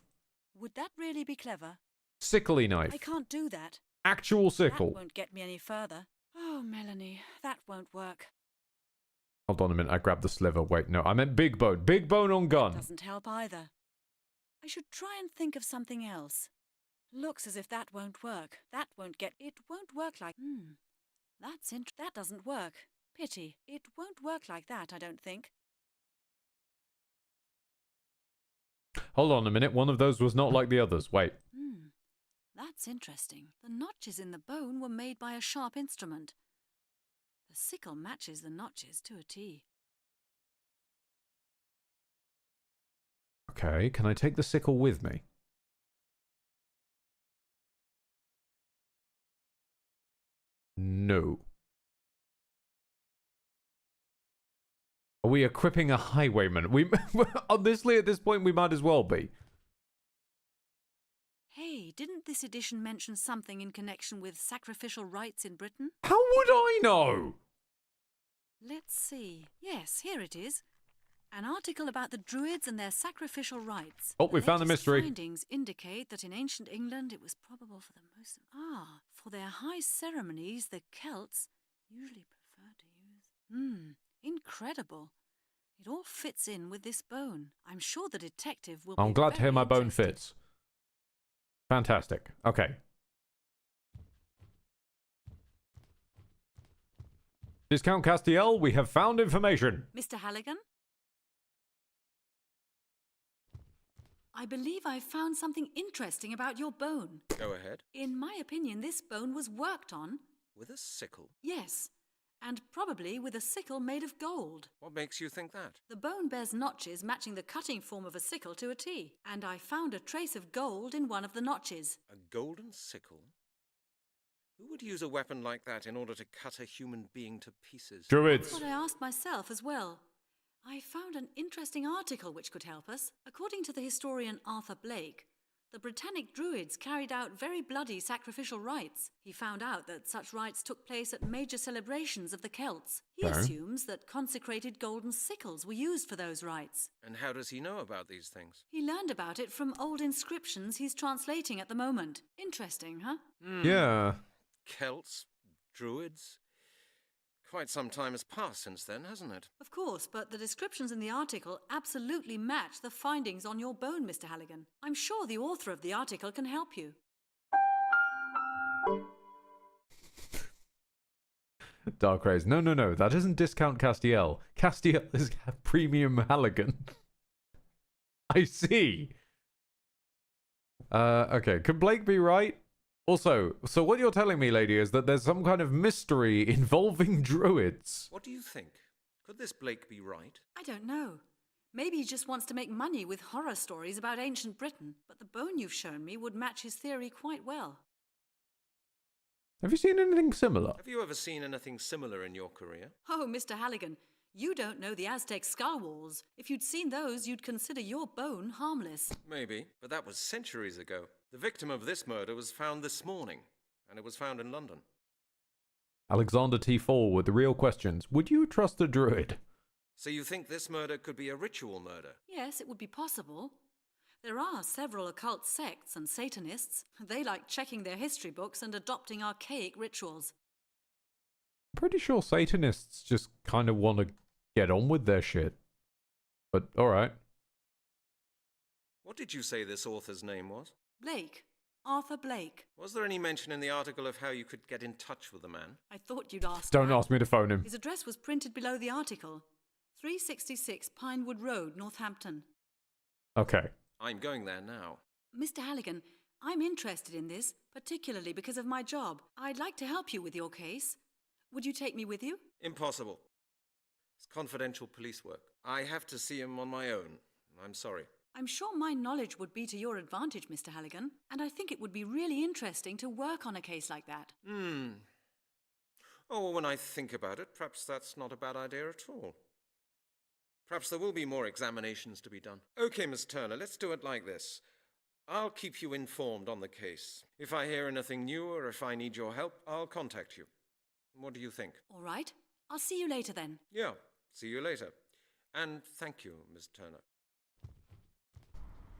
Would that really be clever? Sickly knife. I can't do that. Actual sickle. That won't get me any further. Oh, Melanie, that won't work. Hold on a minute, I grabbed the sliver. Wait, no, I meant big bone. Big bone on gun. Doesn't help either. I should try and think of something else. Looks as if that won't work. That won't get... It won't work like... That doesn't work. Pity. It won't work like that, I don't think. Hold on a minute, one of those was not like the others. Wait. That's interesting. The notches in the bone were made by a sharp instrument. The sickle matches the notches to a T. Okay, can I take the sickle with me? No. Are we equipping a highwayman? We honestly, at this point, we might as well be. Hey, didn't this edition mention something in connection with sacrificial rites in Britain? How would I know? Let's see. Yes, here it is. An article about the Druids and their sacrificial rites. Oh, we found the mystery. Findings indicate that in ancient England it was probable for the most... for their high ceremonies, the Celts usually prefer to use... Incredible. It all fits in with this bone. I'm sure the detective will I'm be glad to hear my very bone fits. Fantastic. Okay. Discount Castiel, we have found information. Mr. Halligan? I believe I've found something interesting about your bone. Go ahead. In my opinion, this bone was worked on... With a sickle? Yes, and probably with a sickle made of gold. What makes you think that? The bone bears notches matching the cutting form of a sickle to a T, and I found a trace of gold in one of the notches. A golden sickle? Who would use a weapon like that in order to cut a human being to pieces? Druids. That's what I asked myself as well. I found an interesting article which could help us. According to the historian Arthur Blake, the Britannic Druids carried out very bloody sacrificial rites. He found out that such rites took place at major celebrations of the Celts. He assumes that consecrated golden sickles were used for those rites. And how does he know about these things? He learned about it from old inscriptions he's translating at the moment. Interesting, huh? Yeah. Celts? Druids? Quite some time has passed since then, hasn't it? Of course, but the descriptions in the article absolutely match the findings on your bone, Mr. Halligan. I'm sure the author of the article can help you. Dark Rays. No, no, no. That isn't discount Castiel. Castiel is premium Halligan. I see. Okay. Could Blake be right? Also, so what you're telling me, lady, is that there's some kind of mystery involving druids. What do you think? Could this Blake be right? I don't know. Maybe he just wants to make money with horror stories about ancient Britain, but the bone you've shown me would match his theory quite well. Have you seen anything similar? Have you ever seen anything similar in your career? Oh, Mr. Halligan, you don't know the Aztec scar walls. If you'd seen those, you'd consider your bone harmless. Maybe, but that was centuries ago. The victim of this murder was found this morning, and it was found in London. Alexander T. Fall with the real questions. Would you trust a druid? So you think this murder could be a ritual murder? Yes, it would be possible. There are several occult sects and Satanists. They like checking their history books and adopting archaic rituals. I'm pretty sure Satanists just kind of want to get on with their shit. But, alright. What did you say this author's name was? Blake. Arthur Blake. Was there any mention in the article of how you could get in touch with the man? I thought you'd ask. Don't ask me to phone him. His address was printed below the article. 366 Pinewood Road, Northampton. Okay. I'm going there now. Mr. Halligan, I'm interested in this, particularly because of my job. I'd like to help you with your case. Would you take me with you? Impossible. It's confidential police work. I have to see him on my own. I'm sorry. I'm sure my knowledge would be to your advantage, Mr. Halligan, and I think it would be really interesting to work on a case like that. Oh, when I think about it, perhaps that's not a bad idea at all. Perhaps there will be more examinations to be done. Okay, Miss Turner, let's do it like this. I'll keep you informed on the case. If I hear anything new or if I need your help, I'll contact you. What do you think? All right. I'll see you later then. Yeah, see you later. And thank you, Miss Turner.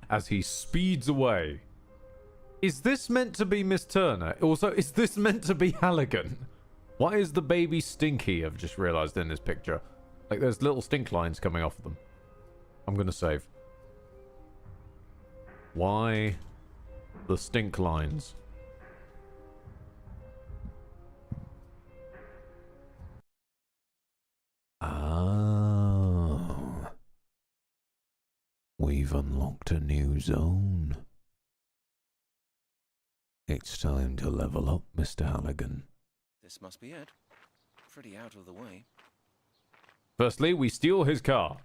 As he speeds away. Is this meant to be Miss Turner? Also, is this meant to be Halligan? Why is the baby stinky? I've just realised in this picture. Like there's little stink lines coming off of them. I'm gonna save. Why the stink lines? Oh. We've unlocked a new zone. It's time to level up, Mr. Halligan. This must be it. Pretty out of the way. Firstly, we steal his car.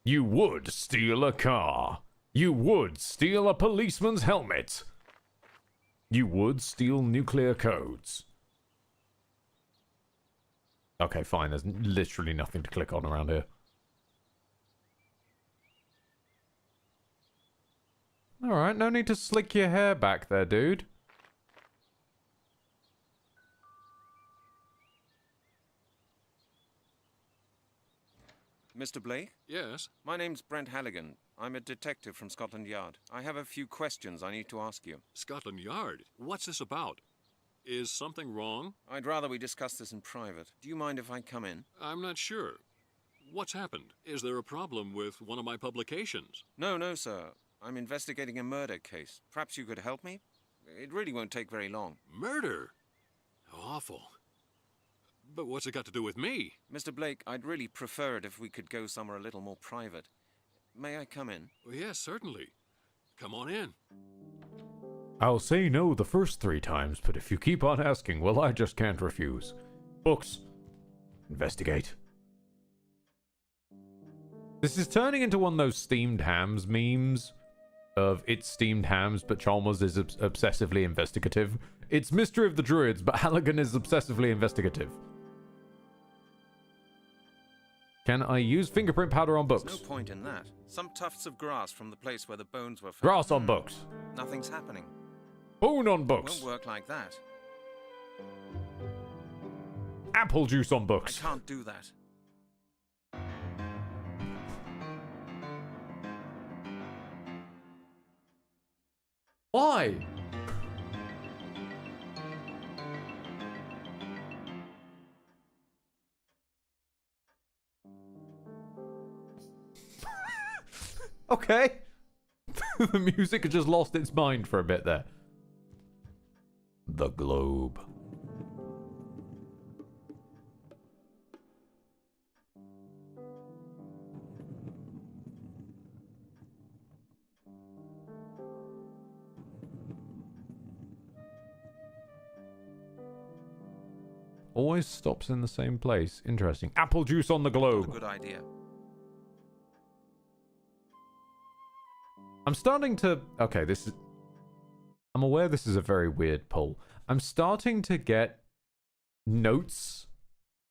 You would steal a car. You would steal a policeman's helmet. You would steal nuclear codes. Okay, fine. There's literally nothing to click on around here. Alright, no need to slick your hair back there, dude. Mr. Blake? Yes? My name's Brent Halligan. I'm a detective from Scotland Yard. I have a few questions I need to ask you. Scotland Yard? What's this about? Is something wrong? I'd rather we discuss this in private. Do you mind if I come in? I'm not sure. What's happened? Is there a problem with one of my publications? No, sir. I'm investigating a murder case. Perhaps you could help me? It really won't take very long. Murder? How awful. But what's it got to do with me? Mr. Blake, I'd really prefer it if we could go somewhere a little more private. May I come in? Well, yes, certainly. Come on in. I'll say no the first 3 times, but if you keep on asking, well, I just can't refuse. Books. Investigate. This is turning into one of those steamed hams memes of it's steamed hams, but Chalmers is obsessively investigative. It's Mystery of the Druids, but Halligan is obsessively investigative. Can I use fingerprint powder on books? There's no point in that. Some tufts of grass from the place where the bones were found. Grass on books. Nothing's happening. Bone on It books. won't work like that. Apple juice on I books. can't do that. Why? Okay. The music had just lost its mind for a bit there. The globe. Always stops in the same place. Interesting. Apple juice on the globe. Not a good idea. I'm starting to... Okay, this is... I'm aware this is a very weird pull. I'm starting to get notes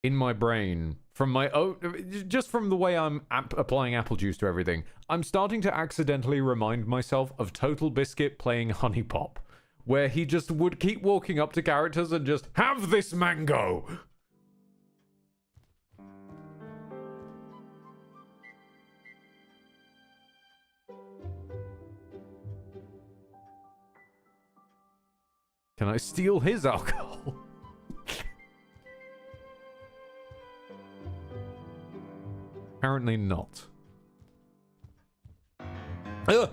in my brain from my own... Just from the way I'm applying apple juice to everything. I'm starting to accidentally remind myself of Total Biscuit playing Honey Pop, where he just would keep walking up to characters and just, have this mango! Can I steal his alcohol? Apparently not. Ugh!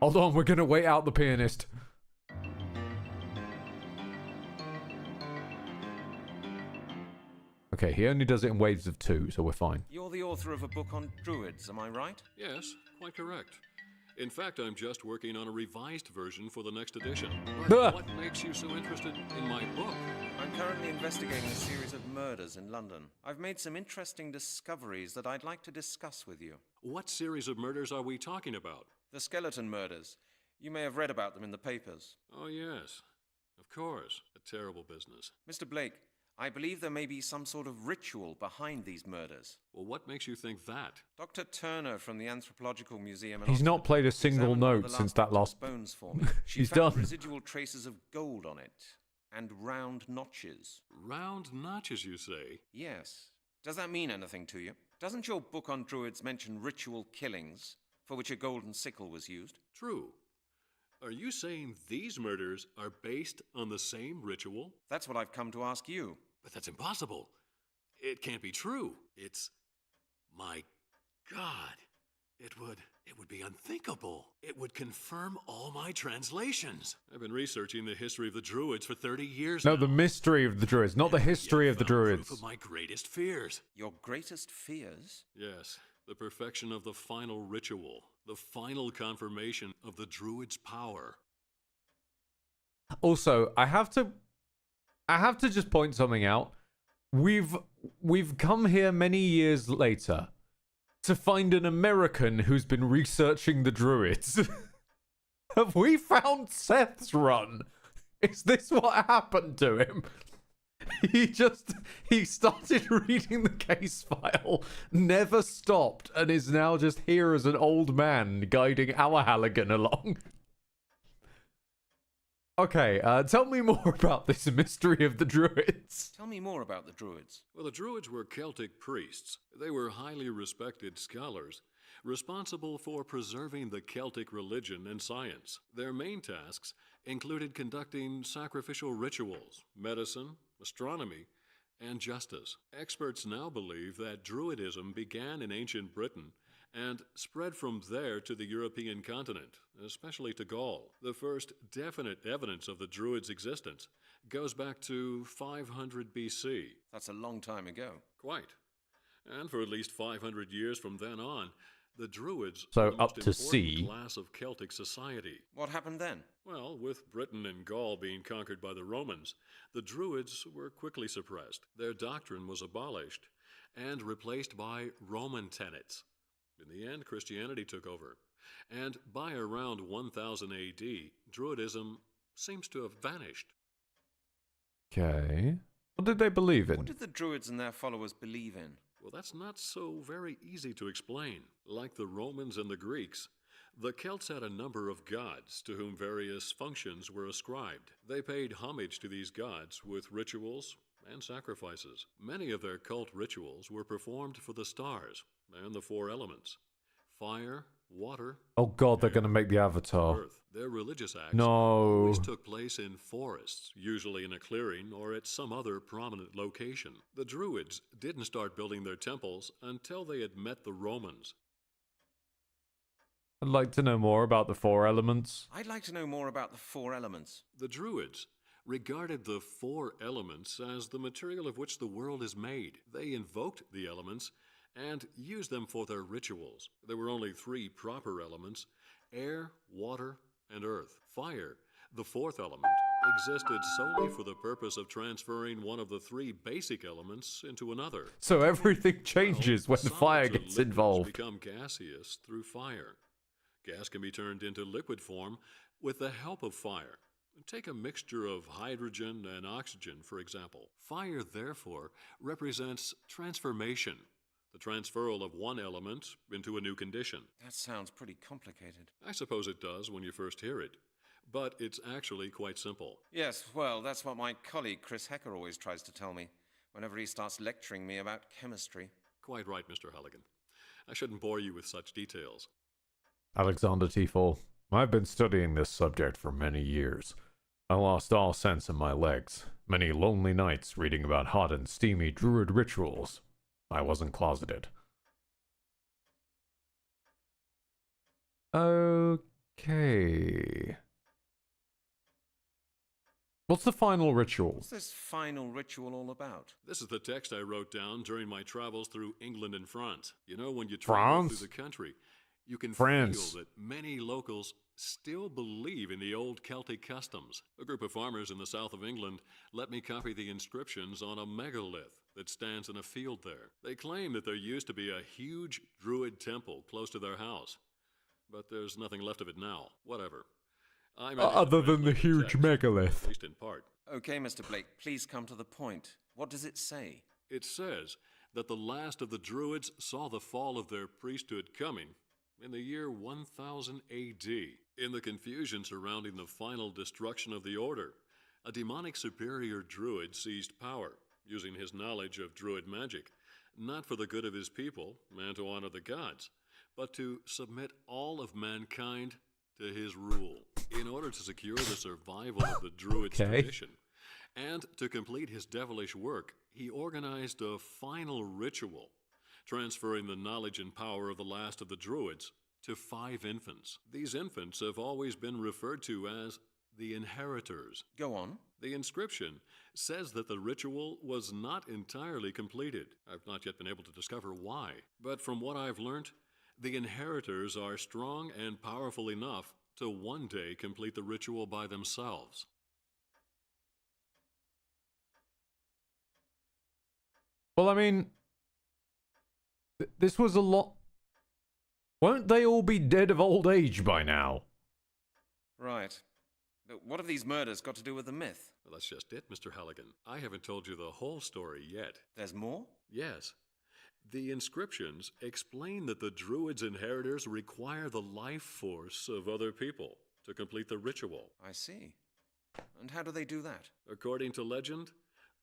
Hold on, we're gonna wait out the pianist. Okay, he only does it in waves of 2, so we're fine. You're the author of a book on druids, am I right? Yes, quite correct. In fact, I'm just working on a revised version for the next edition. But what makes you so interested in my book? I'm currently investigating a series of murders in London. I've made some interesting discoveries that I'd like to discuss with you. What series of murders are we talking about? The skeleton murders. You may have read about them in the papers. Oh, yes. Of course. A terrible business. Mr. Blake, I believe there may be some sort of ritual behind these murders. Well, what makes you think that? Dr. Turner from the Anthropological Museum... He's not played a single note since that last... bones for me. She's found done. Residual traces of gold on it, and round notches. Round notches, you say? Yes. Does that mean anything to you? Doesn't your book on druids mention ritual killings, for which a golden sickle was used? True. Are you saying these murders are based on the same ritual? That's what I've come to ask you. But that's impossible. It can't be true. It's... My God. It would be unthinkable. It would confirm all my translations. I've been researching the history of the Druids for 30 years now. No, the mystery of the Druids, not the history of the Druids. Proof of my greatest fears. Your greatest fears? Yes, the perfection of the final ritual. The final confirmation of the Druids' power. Also, I have to just point something out. We've come here many years later to find an American who's been researching the Druids. Have we found Seth's run? Is this what happened to him? He started reading the case file, never stopped, and is now just here as an old man guiding our Halligan along. Okay, tell me more about this mystery of the Druids. Tell me more about the druids. Well, the Druids were Celtic priests. They were highly respected scholars, responsible for preserving the Celtic religion and science. Their main tasks included conducting sacrificial rituals, medicine, astronomy, and justice. Experts now believe that Druidism began in ancient Britain and spread from there to the European continent, especially to Gaul. The first definite evidence of the Druids' existence goes back to 500 BC. That's a long time ago. Quite. And for at least 500 years from then on, the Druids So were the up most to important C. class of Celtic society. What happened then? Well, with Britain and Gaul being conquered by the Romans, the Druids were quickly suppressed. Their doctrine was abolished and replaced by Roman tenets. In the end, Christianity took over. And by around 1000 AD, Druidism seems to have vanished. Okay. What did they believe in? What did the druids and their followers believe in? Well, that's not so very easy to explain. Like the Romans and the Greeks, the Celts had a number of gods to whom various functions were ascribed. They paid homage to these gods with rituals and sacrifices. Many of their cult rituals were performed for the stars and the 4 elements: fire, water. Oh god, they're going to make the Avatar. Earth. Their religious acts No. always took place in forests, usually in a clearing or at some other prominent location. The Druids didn't start building their temples until they had met the Romans. I'd like to know more about the four elements. I'd like to know more about the four elements. The Druids regarded the four elements as the material of which the world is made. They invoked the elements and used them for their rituals. There were only three proper elements: air, water, and earth. Fire, the fourth element, existed solely for the purpose of transferring one of the three basic elements into another. So everything changes when the fire gets involved. Become gaseous through fire. Gas can be turned into liquid form with the help of fire. Take a mixture of hydrogen and oxygen, for example. Fire, therefore, represents transformation, the transferal of one element into a new condition. That sounds pretty complicated. I suppose it does when you first hear it, but it's actually quite simple. Yes, well, that's what my colleague Chris Hecker always tries to tell me whenever he starts lecturing me about chemistry. Quite right, Mr. Halligan. I shouldn't bore you with such details. Alexander T4. I've been studying this subject for many years. I lost all sense in my legs. Many lonely nights reading about hot and steamy druid rituals. I wasn't closeted. Okay. What's the final ritual? What's this final ritual all about? This is the text I wrote down during my travels through England and France. You know, when you travel through the country, you can feel that many locals still believe in the old Celtic customs. A group of farmers in the south of England let me copy the inscriptions on a megalith that stands in a field there. They claim that there used to be a huge druid temple close to their house, but there's nothing left of it now. Whatever. Other than the huge megalith. At least in part. Okay, Mr. Blake, please come to the point. What does it say? It says that the last of the Druids saw the fall of their priesthood coming in the year 1000 AD. In the confusion surrounding the final destruction of the Order, a demonic superior Druid seized power, using his knowledge of Druid magic, not for the good of his people and to honor the gods, but to submit all of mankind to his rule. In order to secure the survival of the Druid's tradition, and to complete his devilish work, he organized a final ritual, transferring the knowledge and power of the last of the Druids to 5 infants. These infants have always been referred to as the inheritors. Go on. The inscription says that the ritual was not entirely completed. I've not yet been able to discover why, but from what I've learned, the inheritors are strong and powerful enough to one day complete the ritual by themselves. Well, I mean, this was a lot. Won't they all be dead of old age by now? Right. But what have these murders got to do with the myth? Well, that's just it, Mr. Halligan. I haven't told you the whole story yet. There's more? Yes. The inscriptions explain that the Druids' inheritors require the life force of other people to complete the ritual. I see. And how do they do that? According to legend,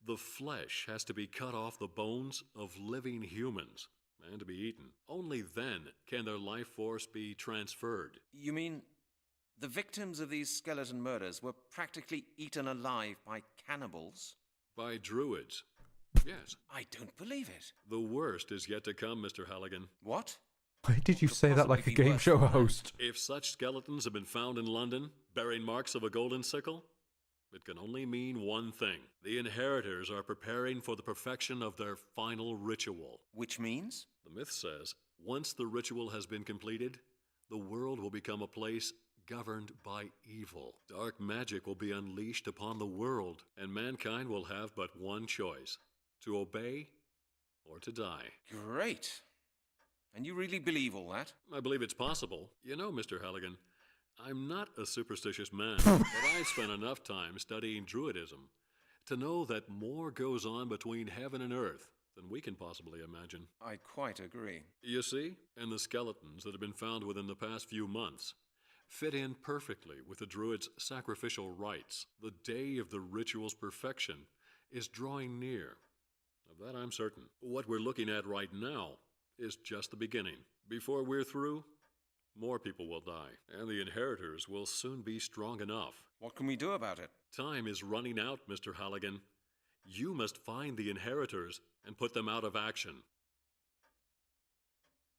the flesh has to be cut off the bones of living humans and to be eaten. Only then can their life force be transferred. You mean the victims of these skeleton murders were practically eaten alive by cannibals? By Druids. Yes. I don't believe it. The worst is yet to come, Mr. Halligan. What? Why did you say that like a game show host? If such skeletons have been found in London, bearing marks of a golden sickle, it can only mean one thing. The inheritors are preparing for the perfection of their final ritual. Which means? The myth says, once the ritual has been completed, the world will become a place governed by evil. Dark magic will be unleashed upon the world, and mankind will have but one choice: to obey or to die. Great. And you really believe all that? I believe it's possible. You know, Mr. Halligan, I'm not a superstitious man, but I've spent enough time studying Druidism to know that more goes on between heaven and earth than we can possibly imagine. I quite agree. You see, and the skeletons that have been found within the past few months fit in perfectly with the Druids' sacrificial rites. The day of the ritual's perfection is drawing near. Of that I'm certain. What we're looking at right now is just the beginning. Before we're through, more people will die, and the inheritors will soon be strong enough. What can we do about it? Time is running out, Mr. Halligan. You must find the inheritors and put them out of action.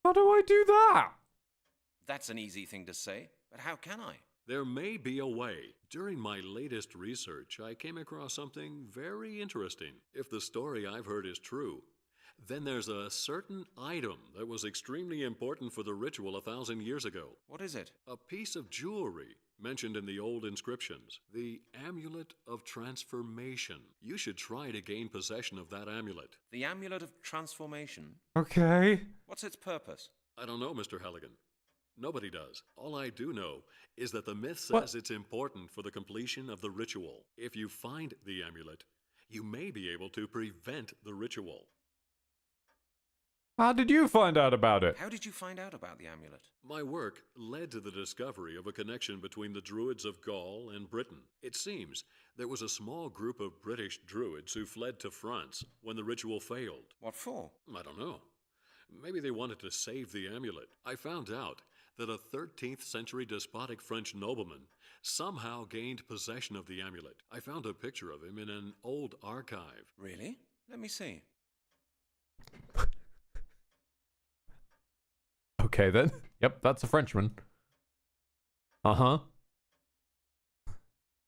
How do I do that? That's an easy thing to say, but how can I? There may be a way. During my latest research, I came across something very interesting. If the story I've heard is true, then there's a certain item that was extremely important for the ritual 1,000 years ago. What is it? A piece of jewelry mentioned in the old inscriptions. The Amulet of Transformation. You should try to gain possession of that amulet. The Amulet of Transformation? Okay. What's its purpose? I don't know, Mr. Halligan. Nobody does. All I do know is that the myth says it's important for the completion of the ritual. If you find the amulet, you may be able to prevent the ritual. How did you find out about it? How did you find out about the amulet? My work led to the discovery of a connection between the Druids of Gaul and Britain. It seems there was a small group of British Druids who fled to France when the ritual failed. What for? I don't know. Maybe they wanted to save the amulet. I found out that a 13th century despotic French nobleman somehow gained possession of the amulet. I found a picture of him in an old archive. Really? Let me see. Okay then. Yep, that's a Frenchman. Uh-huh.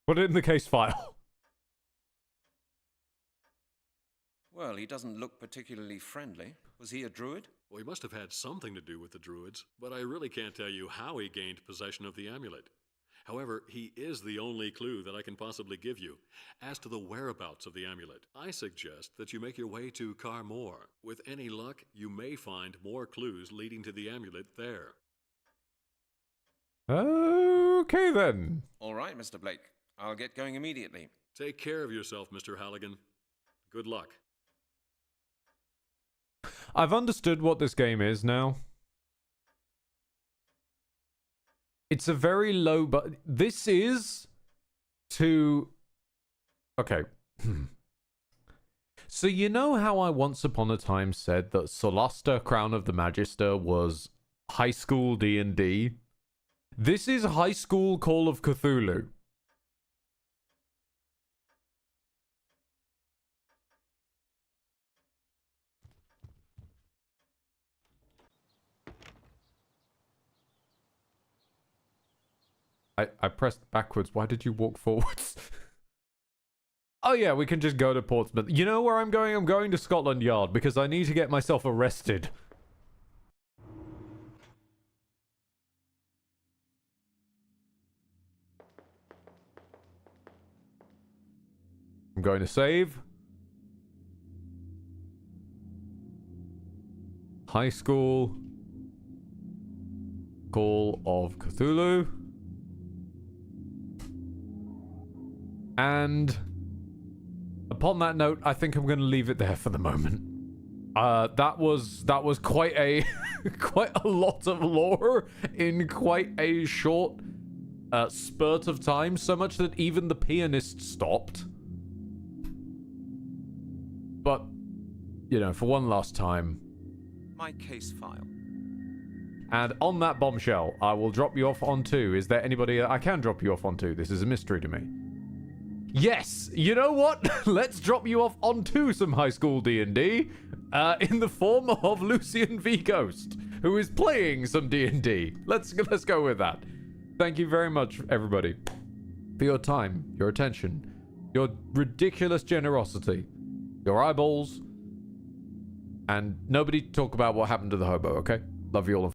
Put it in the case file. Well, he doesn't look particularly friendly. Was he a druid? Well, he must have had something to do with the Druids, but I really can't tell you how he gained possession of the amulet. However, he is the only clue that I can possibly give you as to the whereabouts of the amulet. I suggest that you make your way to Carmore. With any luck, you may find more clues leading to the amulet there. Okay then. All right, Mr. Blake. I'll get going immediately. Take care of yourself, Mr. Halligan. Good luck. I've understood what this game is now. It's a very low, but this is to... Okay. So you know how I once upon a time said that Solasta Crown of the Magister was high school D&D? This is high school Call of Cthulhu. I pressed backwards. Why did you walk forwards? Oh yeah, we can just go to Portsmouth. You know where I'm going? I'm going to Scotland Yard because I need to get myself arrested. I'm going to save. High School Call of Cthulhu. And upon that note, I think I'm going to leave it there for the moment. That was quite a quite a lot of lore in quite a short spurt of time, so much that even the pianist stopped. But you know, for one last time, my case file. And on that bombshell, I will drop you off onto. Is there anybody I can drop you off onto? This is a mystery to me. Yes, you know what? Let's drop you off onto some high school D&D in the form of Lucian V. Ghost, who is playing some D&D. Let's go with that. Thank you very much, everybody, for your time, your attention, your ridiculous generosity, your eyeballs, and nobody talk about what happened to the hobo, okay? Love you all.